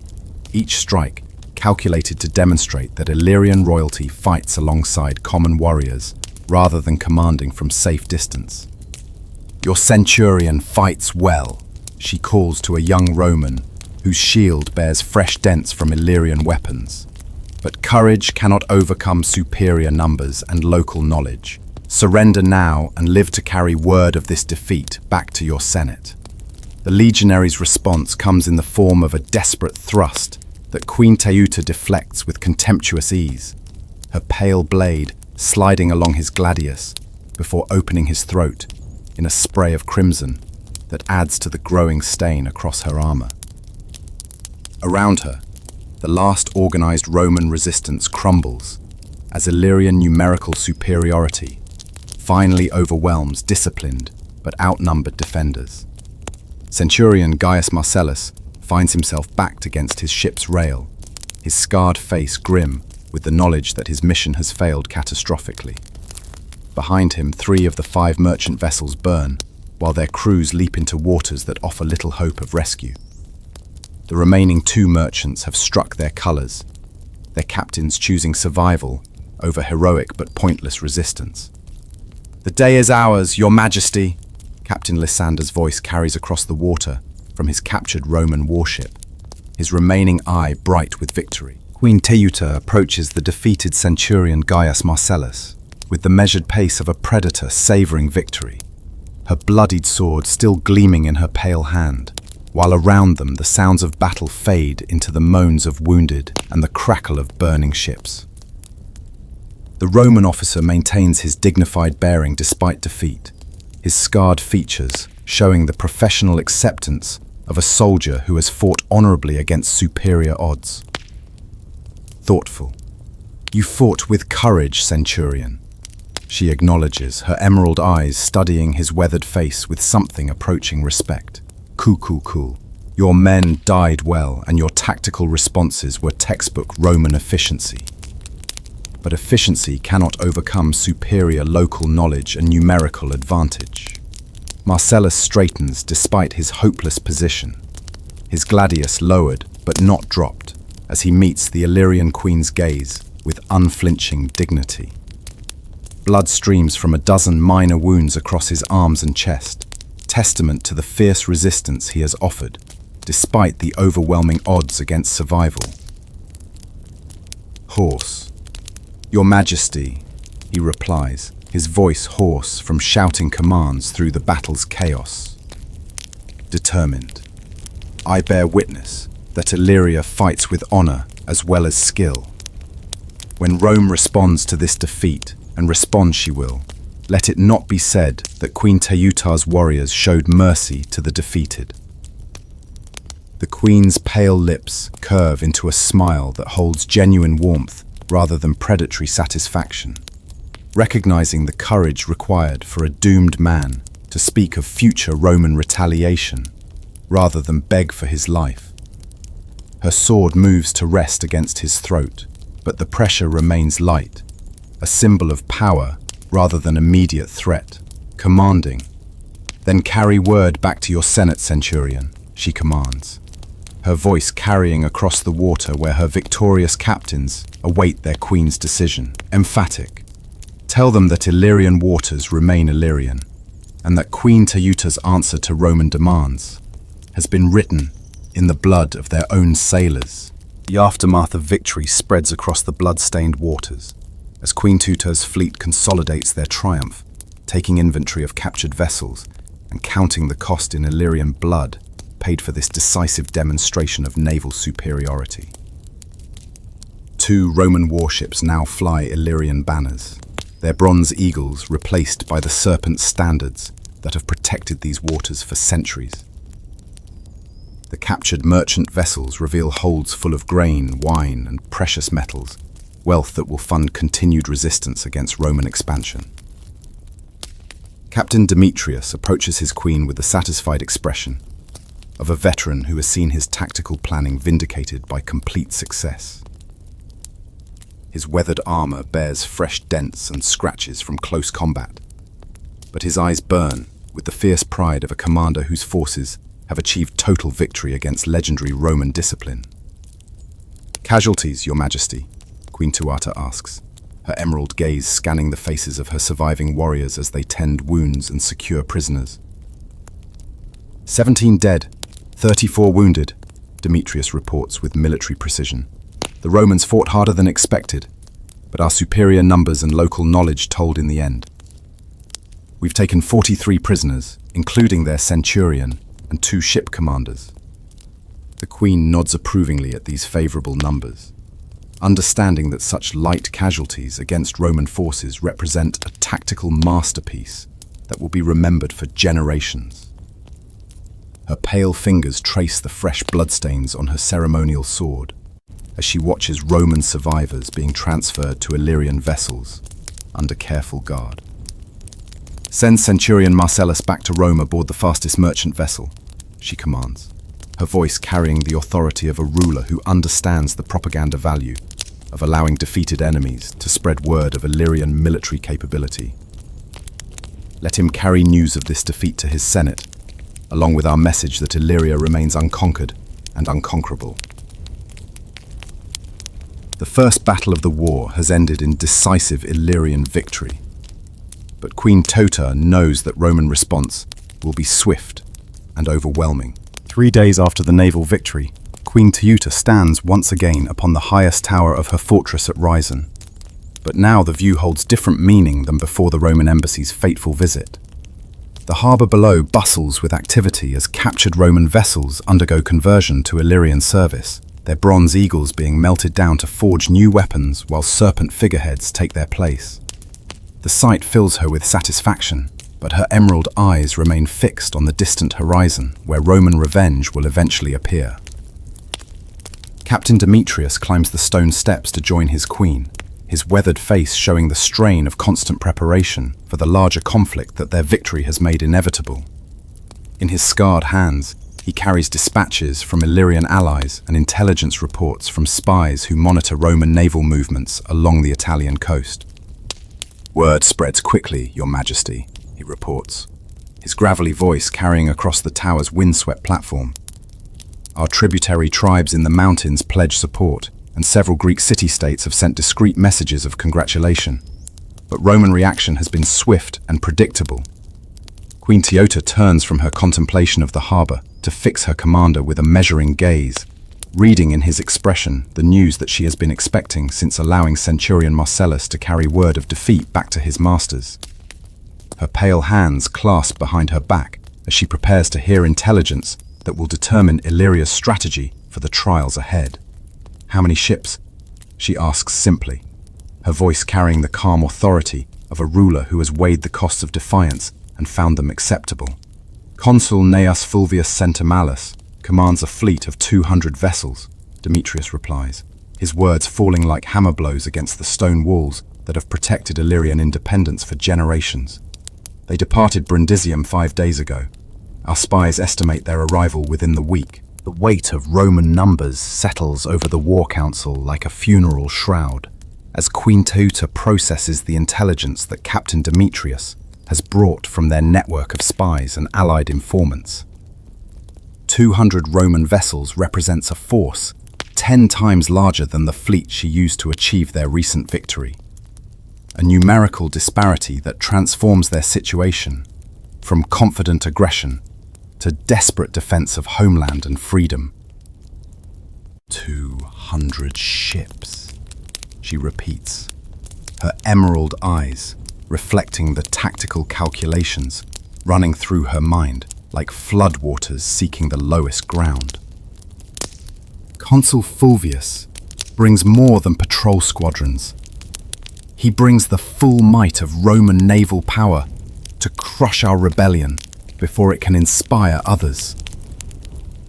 each strike calculated to demonstrate that Illyrian royalty fights alongside common warriors rather than commanding from safe distance. "Your centurion fights well," she calls to a young Roman whose shield bears fresh dents from Illyrian weapons. "But courage cannot overcome superior numbers and local knowledge. Surrender now and live to carry word of this defeat back to your Senate." The legionary's response comes in the form of a desperate thrust that Queen Teuta deflects with contemptuous ease, her pale blade sliding along his gladius before opening his throat in a spray of crimson that adds to the growing stain across her armor. Around her, the last organized Roman resistance crumbles as Illyrian numerical superiority finally overwhelms disciplined but outnumbered defenders. Centurion Gaius Marcellus finds himself backed against his ship's rail, his scarred face grim with the knowledge that his mission has failed catastrophically. Behind him, 3 of the 5 merchant vessels burn, while their crews leap into waters that offer little hope of rescue. The remaining 2 merchants have struck their colors, their captains choosing survival over heroic but pointless resistance. "The day is ours, Your Majesty," Captain Lysander's voice carries across the water from his captured Roman warship, his remaining eye bright with victory. Queen Teuta approaches the defeated centurion Gaius Marcellus with the measured pace of a predator savoring victory, her bloodied sword still gleaming in her pale hand, while around them the sounds of battle fade into the moans of wounded and the crackle of burning ships. The Roman officer maintains his dignified bearing despite defeat, his scarred features showing the professional acceptance of a soldier who has fought honorably against superior odds. Thoughtful. "You fought with courage, centurion," she acknowledges, her emerald eyes studying his weathered face with something approaching respect. Cool. Your men died well, and your tactical responses were textbook Roman efficiency. But efficiency cannot overcome superior local knowledge and numerical advantage. Marcellus straightens despite his hopeless position, his gladius lowered but not dropped as he meets the Illyrian queen's gaze with unflinching dignity. Blood streams from a dozen minor wounds across his arms and chest, testament to the fierce resistance he has offered, despite the overwhelming odds against survival. "Horse. Your Majesty," he replies, his voice hoarse from shouting commands through the battle's chaos. Determined. "I bear witness that Illyria fights with honor as well as skill. When Rome responds to this defeat, and respond she will, let it not be said that Queen Teuta's warriors showed mercy to the defeated. The Queen's pale lips curve into a smile that holds genuine warmth rather than predatory satisfaction, recognizing the courage required for a doomed man to speak of future Roman retaliation rather than beg for his life. Her sword moves to rest against his throat, but the pressure remains light, a symbol of power rather than immediate threat. Commanding. "Then carry word back to your Senate, Centurion," she commands, her voice carrying across the water where her victorious captains await their queen's decision. Emphatic. "Tell them that Illyrian waters remain Illyrian, and that Queen Teuta's answer to Roman demands has been written in the blood of their own sailors." The aftermath of victory spreads across the blood-stained waters as Queen Teuta's fleet consolidates their triumph, taking inventory of captured vessels and counting the cost in Illyrian blood paid for this decisive demonstration of naval superiority. 2 Roman warships now fly Illyrian banners, their bronze eagles replaced by the serpent standards that have protected these waters for centuries. The captured merchant vessels reveal holds full of grain, wine, and precious metals, wealth that will fund continued resistance against Roman expansion. Captain Demetrius approaches his queen with the satisfied expression of a veteran who has seen his tactical planning vindicated by complete success. His weathered armor bears fresh dents and scratches from close combat, but his eyes burn with the fierce pride of a commander whose forces have achieved total victory against legendary Roman discipline. "Casualties, Your Majesty?" Queen Teuta asks, her emerald gaze scanning the faces of her surviving warriors as they tend wounds and secure prisoners. 17 dead, 34 wounded, Demetrius reports with military precision. "The Romans fought harder than expected, but our superior numbers and local knowledge told in the end. We've taken 43 prisoners, including their centurion and 2 ship commanders." The Queen nods approvingly at these favorable numbers, understanding that such light casualties against Roman forces represent a tactical masterpiece that will be remembered for generations. Her pale fingers trace the fresh bloodstains on her ceremonial sword as she watches Roman survivors being transferred to Illyrian vessels under careful guard. "Send Centurion Marcellus back to Rome aboard the fastest merchant vessel," she commands, her voice carrying the authority of a ruler who understands the propaganda value of allowing defeated enemies to spread word of Illyrian military capability. "Let him carry news of this defeat to his Senate, along with our message that Illyria remains unconquered and unconquerable." The first battle of the war has ended in decisive Illyrian victory, but Queen Teuta knows that Roman response will be swift and overwhelming. 3 days after the naval victory, Queen Teuta stands once again upon the highest tower of her fortress at Risen. But now the view holds different meaning than before the Roman embassy's fateful visit. The harbour below bustles with activity as captured Roman vessels undergo conversion to Illyrian service, their bronze eagles being melted down to forge new weapons while serpent figureheads take their place. The sight fills her with satisfaction, but her emerald eyes remain fixed on the distant horizon where Roman revenge will eventually appear. Captain Demetrius climbs the stone steps to join his queen, his weathered face showing the strain of constant preparation for the larger conflict that their victory has made inevitable. In his scarred hands, he carries dispatches from Illyrian allies and intelligence reports from spies who monitor Roman naval movements along the Italian coast. "Word spreads quickly, Your Majesty," he reports, his gravelly voice carrying across the tower's windswept platform. "Our tributary tribes in the mountains pledge support, and several Greek city-states have sent discreet messages of congratulation. But Roman reaction has been swift and predictable." Queen Teuta turns from her contemplation of the harbour to fix her commander with a measuring gaze, reading in his expression the news that she has been expecting since allowing Centurion Marcellus to carry word of defeat back to his masters. Her pale hands clasp behind her back as she prepares to hear intelligence that will determine Illyria's strategy for the trials ahead. "How many ships?" she asks simply, her voice carrying the calm authority of a ruler who has weighed the costs of defiance and found them acceptable. "Consul Gnaeus Fulvius Centumalus," commands a fleet of 200 vessels, Demetrius replies, his words falling like hammer blows against the stone walls that have protected Illyrian independence for generations. They departed Brundisium 5 days ago. Our spies estimate their arrival within the week. The weight of Roman numbers settles over the war council like a funeral shroud, as Queen Teuta processes the intelligence that Captain Demetrius has brought from their network of spies and allied informants. 200 Roman vessels represents a force 10 times larger than the fleet she used to achieve their recent victory. A numerical disparity that transforms their situation from confident aggression to desperate defense of homeland and freedom. 200 ships, she repeats, her emerald eyes reflecting the tactical calculations running through her mind like floodwaters seeking the lowest ground. Consul Fulvius brings more than patrol squadrons. He brings the full might of Roman naval power to crush our rebellion before it can inspire others.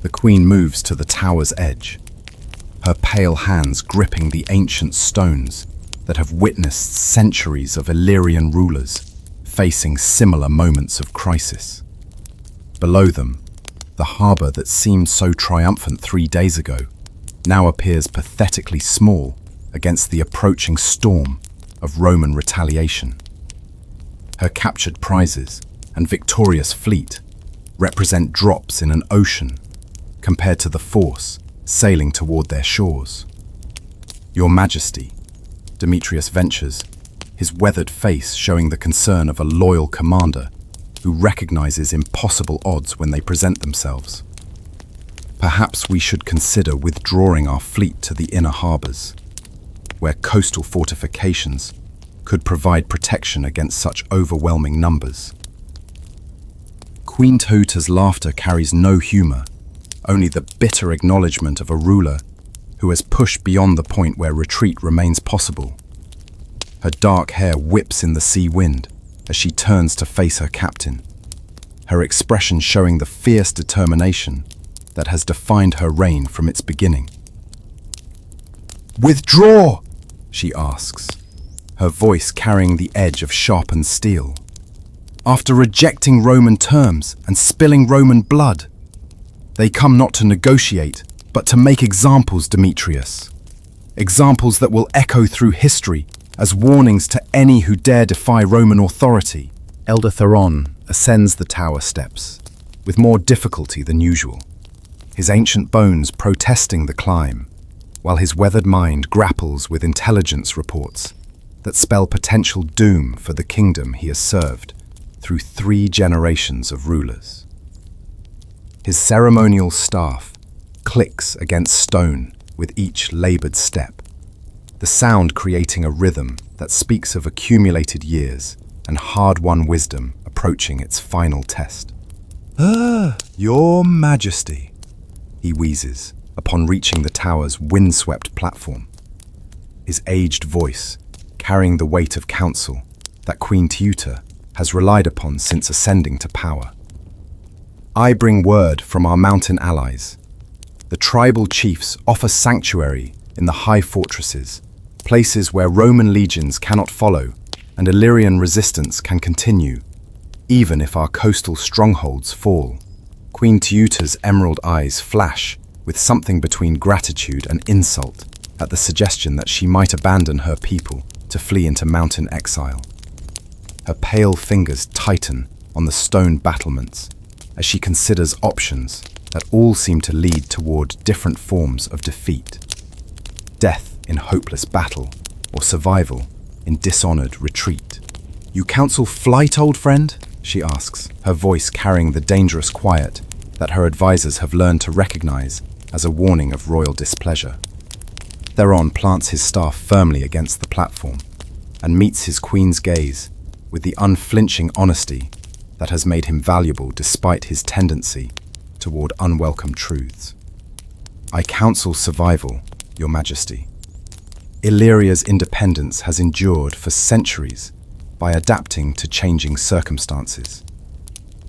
The Queen moves to the tower's edge, her pale hands gripping the ancient stones that have witnessed centuries of Illyrian rulers facing similar moments of crisis. Below them, the harbour that seemed so triumphant 3 days ago now appears pathetically small against the approaching storm of Roman retaliation. Her captured prizes and victorious fleet represent drops in an ocean compared to the force sailing toward their shores. Your Majesty, Demetrius ventures, his weathered face showing the concern of a loyal commander who recognizes impossible odds when they present themselves. Perhaps we should consider withdrawing our fleet to the inner harbours, where coastal fortifications could provide protection against such overwhelming numbers. Queen Teuta's laughter carries no humour, only the bitter acknowledgement of a ruler who has pushed beyond the point where retreat remains possible. Her dark hair whips in the sea wind as she turns to face her captain, her expression showing the fierce determination that has defined her reign from its beginning. "Withdraw!" she asks, her voice carrying the edge of sharpened steel. "After rejecting Roman terms and spilling Roman blood, they come not to negotiate, but to make examples, Demetrius. Examples that will echo through history as warnings to any who dare defy Roman authority." Elder Theron ascends the tower steps, with more difficulty than usual, his ancient bones protesting the climb, while his weathered mind grapples with intelligence reports that spell potential doom for the kingdom he has served through 3 generations of rulers. His ceremonial staff clicks against stone with each laboured step, the sound creating a rhythm that speaks of accumulated years and hard-won wisdom approaching its final test. Your Majesty," he wheezes upon reaching the tower's windswept platform, his aged voice carrying the weight of counsel that Queen Teuta has relied upon since ascending to power. "I bring word from our mountain allies. The tribal chiefs offer sanctuary in the high fortresses, places where Roman legions cannot follow and Illyrian resistance can continue, even if our coastal strongholds fall." Queen Teuta's emerald eyes flash with something between gratitude and insult at the suggestion that she might abandon her people to flee into mountain exile. Her pale fingers tighten on the stone battlements as she considers options that all seem to lead toward different forms of defeat. Death in hopeless battle, or survival in dishonored retreat. "You counsel flight, old friend?" she asks, her voice carrying the dangerous quiet that her advisors have learned to recognize as a warning of royal displeasure. Theron plants his staff firmly against the platform and meets his queen's gaze with the unflinching honesty that has made him valuable despite his tendency toward unwelcome truths. "I counsel survival, Your Majesty. Illyria's independence has endured for centuries by adapting to changing circumstances.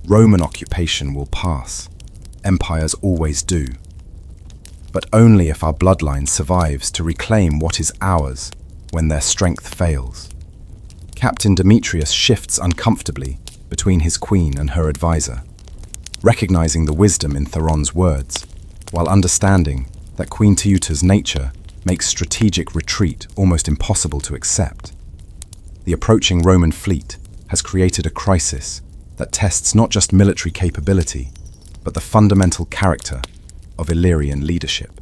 Roman occupation will pass. empires always do. But only if our bloodline survives to reclaim what is ours when their strength fails. Captain Demetrius shifts uncomfortably between his queen and her advisor, recognizing the wisdom in Theron's words, while understanding that Queen Teuta's nature makes strategic retreat almost impossible to accept. The approaching Roman fleet has created a crisis that tests not just military capability, but the fundamental character of Illyrian leadership.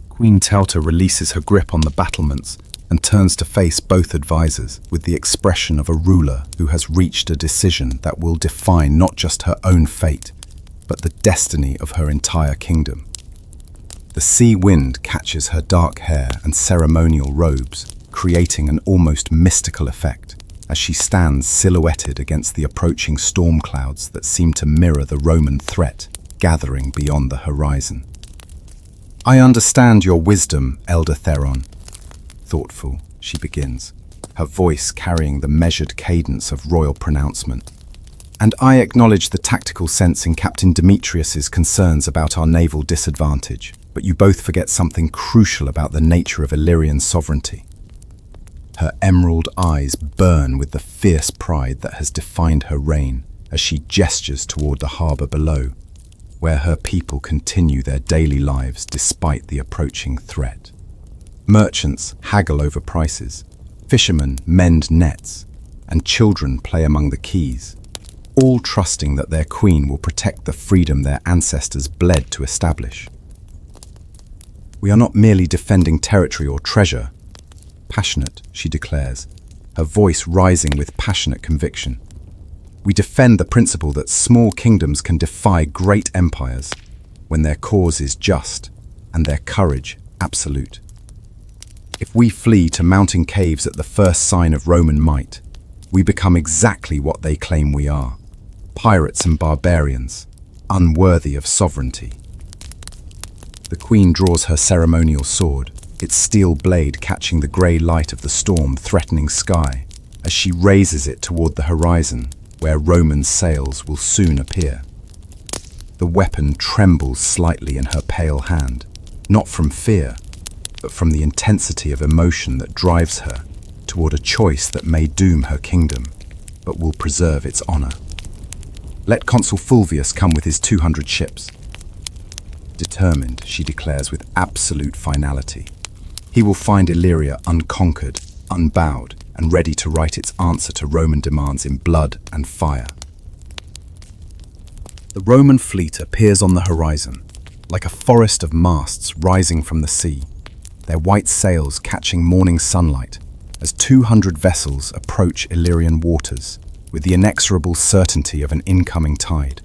Queen Teuta releases her grip on the battlements and turns to face both advisors with the expression of a ruler who has reached a decision that will define not just her own fate, but the destiny of her entire kingdom. The sea wind catches her dark hair and ceremonial robes, creating an almost mystical effect as she stands silhouetted against the approaching storm clouds that seem to mirror the Roman threat gathering beyond the horizon. "I understand your wisdom, Elder Theron." Thoughtful, she begins, her voice carrying the measured cadence of royal pronouncement. "And I acknowledge the tactical sense in Captain Demetrius's concerns about our naval disadvantage, but you both forget something crucial about the nature of Illyrian sovereignty." Her emerald eyes burn with the fierce pride that has defined her reign as she gestures toward the harbour below, where her people continue their daily lives despite the approaching threat. Merchants haggle over prices, fishermen mend nets, and children play among the quays, all trusting that their queen will protect the freedom their ancestors bled to establish. "We are not merely defending territory or treasure." Passionate, she declares, her voice rising with passionate conviction. "We defend the principle that small kingdoms can defy great empires when their cause is just and their courage absolute. If we flee to mountain caves at the first sign of Roman might, we become exactly what they claim we are: pirates and barbarians, unworthy of sovereignty." The queen draws her ceremonial sword, its steel blade catching the grey light of the storm-threatening sky, as she raises it toward the horizon, where Roman sails will soon appear. The weapon trembles slightly in her pale hand, not from fear, but from the intensity of emotion that drives her toward a choice that may doom her kingdom, but will preserve its honor. "Let Consul Fulvius come with his 200 ships." Determined, she declares with absolute finality. He will find Illyria unconquered, unbowed, and ready to write its answer to Roman demands in blood and fire. The Roman fleet appears on the horizon, like a forest of masts rising from the sea, their white sails catching morning sunlight as 200 vessels approach Illyrian waters with the inexorable certainty of an incoming tide.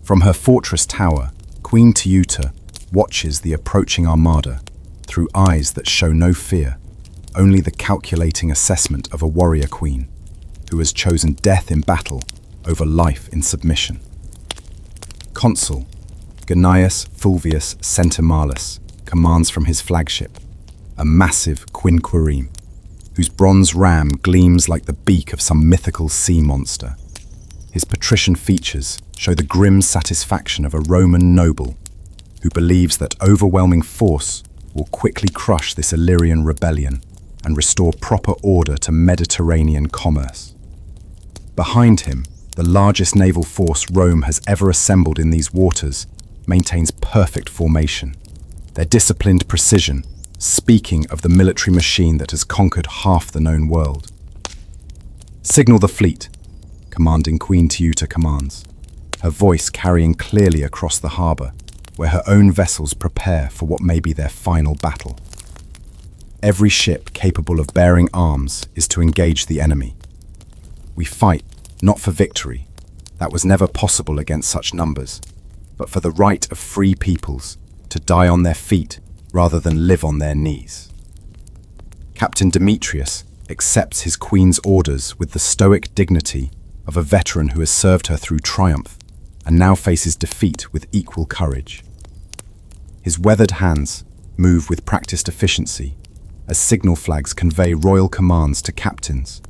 From her fortress tower, Queen Teuta watches the approaching armada through eyes that show no fear, only the calculating assessment of a warrior queen who has chosen death in battle over life in submission. Consul Gnaeus Fulvius Centimalis commands from his flagship, a massive quinquereme, whose bronze ram gleams like the beak of some mythical sea monster. His patrician features show the grim satisfaction of a Roman noble who believes that overwhelming force will quickly crush this Illyrian rebellion and restore proper order to Mediterranean commerce. Behind him, the largest naval force Rome has ever assembled in these waters maintains perfect formation, their disciplined precision speaking of the military machine that has conquered half the known world. "Signal the fleet," commanding Queen Teuta commands, her voice carrying clearly across the harbour, where her own vessels prepare for what may be their final battle. Every ship capable of bearing arms is to engage the enemy. We fight not for victory, that was never possible against such numbers, but for the right of free peoples to die on their feet rather than live on their knees. Captain Demetrius accepts his queen's orders with the stoic dignity of a veteran who has served her through triumph and now faces defeat with equal courage. His weathered hands move with practiced efficiency as signal flags convey royal commands to captains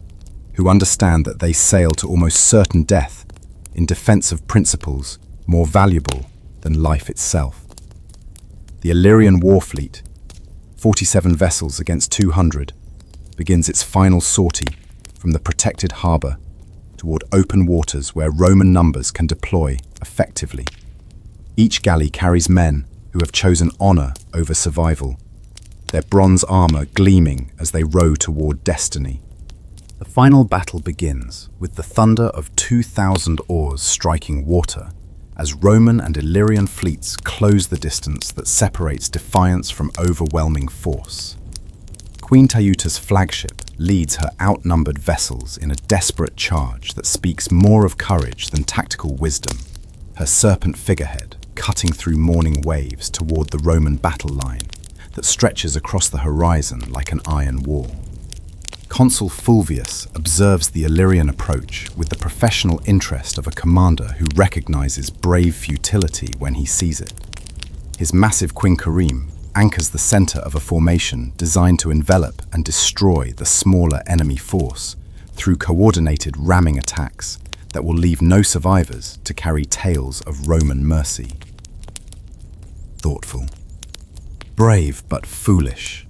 who understand that they sail to almost certain death in defense of principles more valuable than life itself. The Illyrian war fleet, 47 vessels against 200, begins its final sortie from the protected harbour toward open waters where Roman numbers can deploy effectively. Each galley carries men who have chosen honour over survival, their bronze armour gleaming as they row toward destiny. The final battle begins with the thunder of 2,000 oars striking water as Roman and Illyrian fleets close the distance that separates defiance from overwhelming force. Queen Teuta's flagship leads her outnumbered vessels in a desperate charge that speaks more of courage than tactical wisdom, her serpent figurehead cutting through morning waves toward the Roman battle line that stretches across the horizon like an iron wall. Consul Fulvius observes the Illyrian approach with the professional interest of a commander who recognizes brave futility when he sees it. His massive quinquereme anchors the center of a formation designed to envelop and destroy the smaller enemy force through coordinated ramming attacks that will leave no survivors to carry tales of Roman mercy. Thoughtful. Brave but foolish,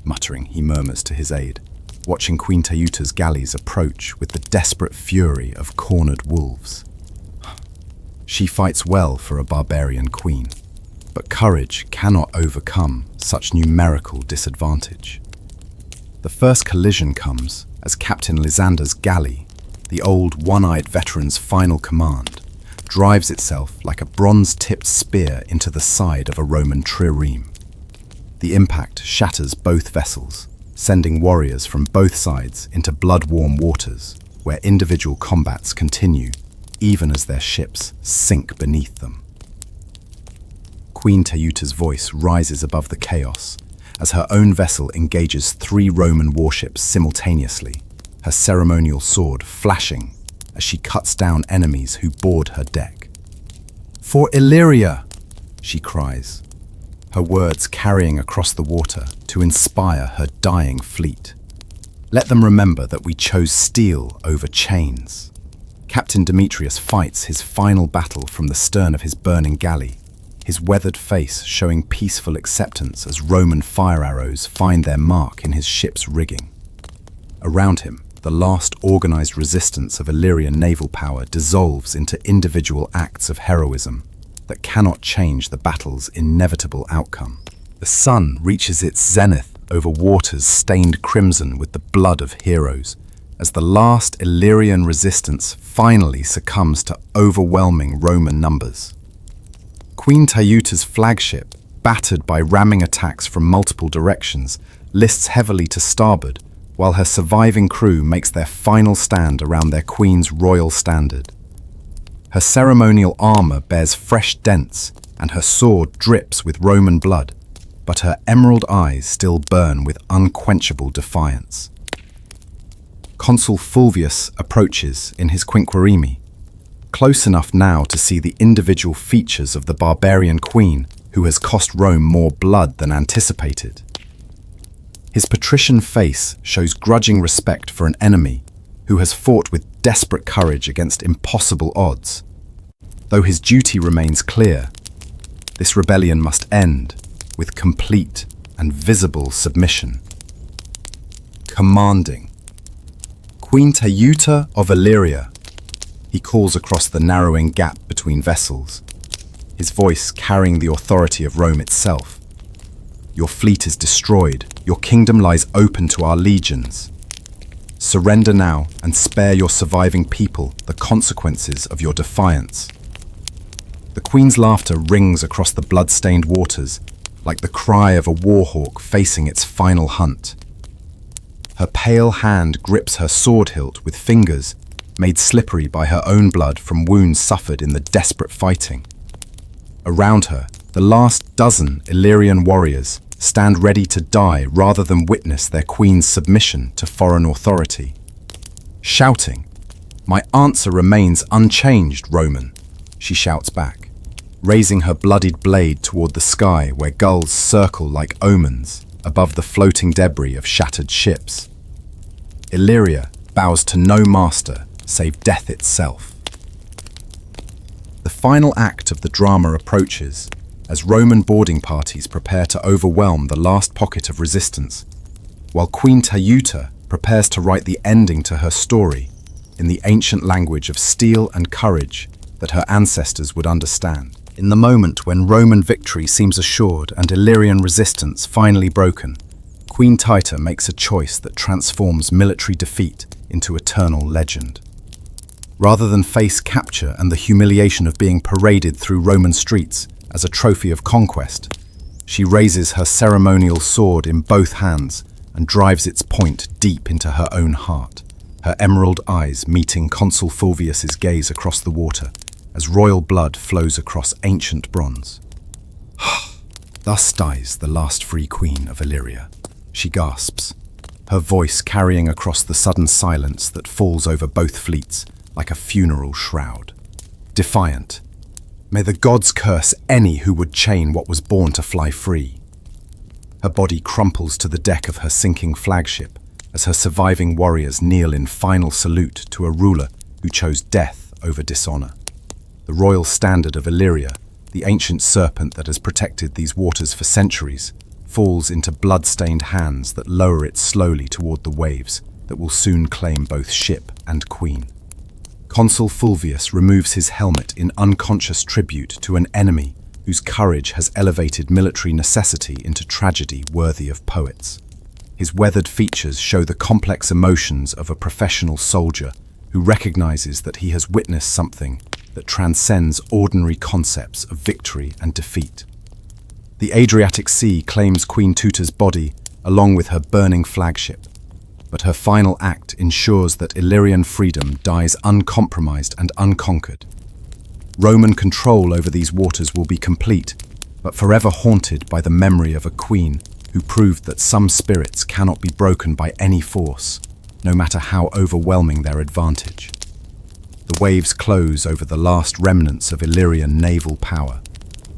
muttering, he murmurs to his aide, watching Queen Teuta's galleys approach with the desperate fury of cornered wolves. She fights well for a barbarian queen, but courage cannot overcome such numerical disadvantage. The first collision comes as Captain Lysander's galley, the old one-eyed veteran's final command, drives itself like a bronze-tipped spear into the side of a Roman trireme. The impact shatters both vessels, sending warriors from both sides into blood-warm waters where individual combats continue even as their ships sink beneath them. Queen Teuta's voice rises above the chaos as her own vessel engages 3 Roman warships simultaneously, her ceremonial sword flashing as she cuts down enemies who board her deck. "For Illyria!" she cries, her words carrying across the water to inspire her dying fleet. "Let them remember that we chose steel over chains." Captain Demetrius fights his final battle from the stern of his burning galley, his weathered face showing peaceful acceptance as Roman fire arrows find their mark in his ship's rigging. Around him, the last organized resistance of Illyrian naval power dissolves into individual acts of heroism that cannot change the battle's inevitable outcome. The sun reaches its zenith over waters stained crimson with the blood of heroes, as the last Illyrian resistance finally succumbs to overwhelming Roman numbers. Queen Teuta's flagship, battered by ramming attacks from multiple directions, lists heavily to starboard, while her surviving crew makes their final stand around their queen's royal standard. Her ceremonial armor bears fresh dents, and her sword drips with Roman blood, but her emerald eyes still burn with unquenchable defiance. Consul Fulvius approaches in his quinquereme, close enough now to see the individual features of the barbarian queen who has cost Rome more blood than anticipated. His patrician face shows grudging respect for an enemy who has fought with desperate courage against impossible odds. Though his duty remains clear, this rebellion must end with complete and visible submission. Commanding. Queen Teuta of Illyria, he calls across the narrowing gap between vessels, his voice carrying the authority of Rome itself. Your fleet is destroyed. Your kingdom lies open to our legions. Surrender now and spare your surviving people the consequences of your defiance. The Queen's laughter rings across the blood-stained waters like the cry of a warhawk facing its final hunt. Her pale hand grips her sword hilt with fingers made slippery by her own blood from wounds suffered in the desperate fighting. Around her, the last dozen Illyrian warriors stand ready to die rather than witness their queen's submission to foreign authority. Shouting, "My answer remains unchanged, Roman," she shouts back, raising her bloodied blade toward the sky where gulls circle like omens above the floating debris of shattered ships. Illyria bows to no master save death itself. final act of the drama approaches, as Roman boarding parties prepare to overwhelm the last pocket of resistance, while Queen Teuta prepares to write the ending to her story in the ancient language of steel and courage that her ancestors would understand. In the moment when Roman victory seems assured and Illyrian resistance finally broken, Queen Teuta makes a choice that transforms military defeat into eternal legend. Rather than face capture and the humiliation of being paraded through Roman streets as a trophy of conquest, she raises her ceremonial sword in both hands and drives its point deep into her own heart, her emerald eyes meeting Consul Fulvius's gaze across the water as royal blood flows across ancient bronze. Thus dies the last free queen of Illyria, she gasps, her voice carrying across the sudden silence that falls over both fleets like a funeral shroud. Defiant, may the gods curse any who would chain what was born to fly free. Her body crumples to the deck of her sinking flagship as her surviving warriors kneel in final salute to a ruler who chose death over dishonor. The royal standard of Illyria, the ancient serpent that has protected these waters for centuries, falls into blood-stained hands that lower it slowly toward the waves that will soon claim both ship and queen. Consul Fulvius removes his helmet in unconscious tribute to an enemy whose courage has elevated military necessity into tragedy worthy of poets. His weathered features show the complex emotions of a professional soldier who recognizes that he has witnessed something that transcends ordinary concepts of victory and defeat. The Adriatic Sea claims Queen Teuta's body along with her burning flagship, but her final act ensures that Illyrian freedom dies uncompromised and unconquered. Roman control over these waters will be complete, but forever haunted by the memory of a queen who proved that some spirits cannot be broken by any force, no matter how overwhelming their advantage. The waves close over the last remnants of Illyrian naval power,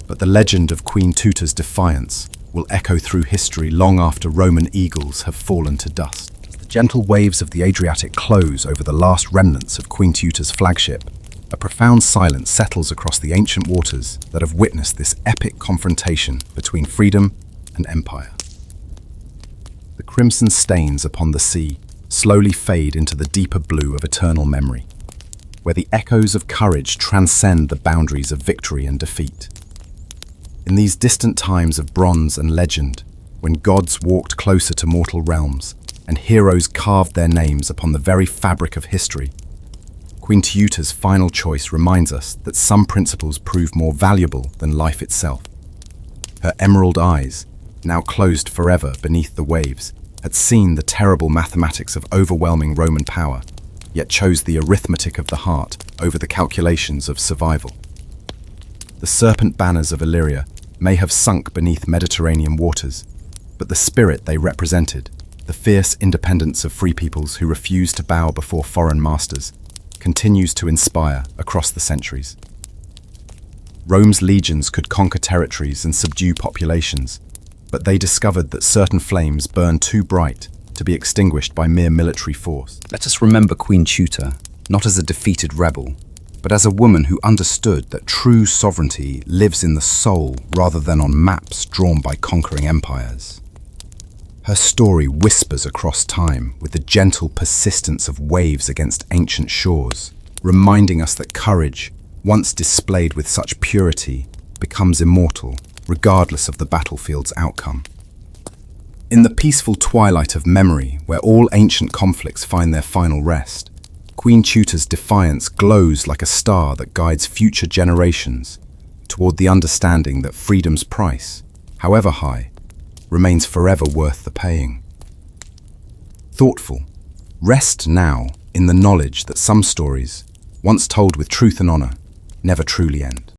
but the legend of Queen Teuta's defiance will echo through history long after Roman eagles have fallen to dust. As the gentle waves of the Adriatic close over the last remnants of Queen Teuta's flagship, a profound silence settles across the ancient waters that have witnessed this epic confrontation between freedom and empire. The crimson stains upon the sea slowly fade into the deeper blue of eternal memory, where the echoes of courage transcend the boundaries of victory and defeat. In these distant times of bronze and legend, when gods walked closer to mortal realms and heroes carved their names upon the very fabric of history, Queen Teuta's final choice reminds us that some principles prove more valuable than life itself. Her emerald eyes, now closed forever beneath the waves, had seen the terrible mathematics of overwhelming Roman power, yet chose the arithmetic of the heart over the calculations of survival. The serpent banners of Illyria may have sunk beneath Mediterranean waters, but the spirit they represented, the fierce independence of free peoples who refused to bow before foreign masters, continues to inspire across the centuries. Rome's legions could conquer territories and subdue populations, but they discovered that certain flames burned too bright to be extinguished by mere military force. Let us remember Queen Teuta, not as a defeated rebel, but as a woman who understood that true sovereignty lives in the soul rather than on maps drawn by conquering empires. Her story whispers across time with the gentle persistence of waves against ancient shores, reminding us that courage, once displayed with such purity, becomes immortal, regardless of the battlefield's outcome. In the peaceful twilight of memory, where all ancient conflicts find their final rest, Queen Teuta's defiance glows like a star that guides future generations toward the understanding that freedom's price, however high, remains forever worth the paying. Thoughtful, rest now in the knowledge that some stories, once told with truth and honor, never truly end.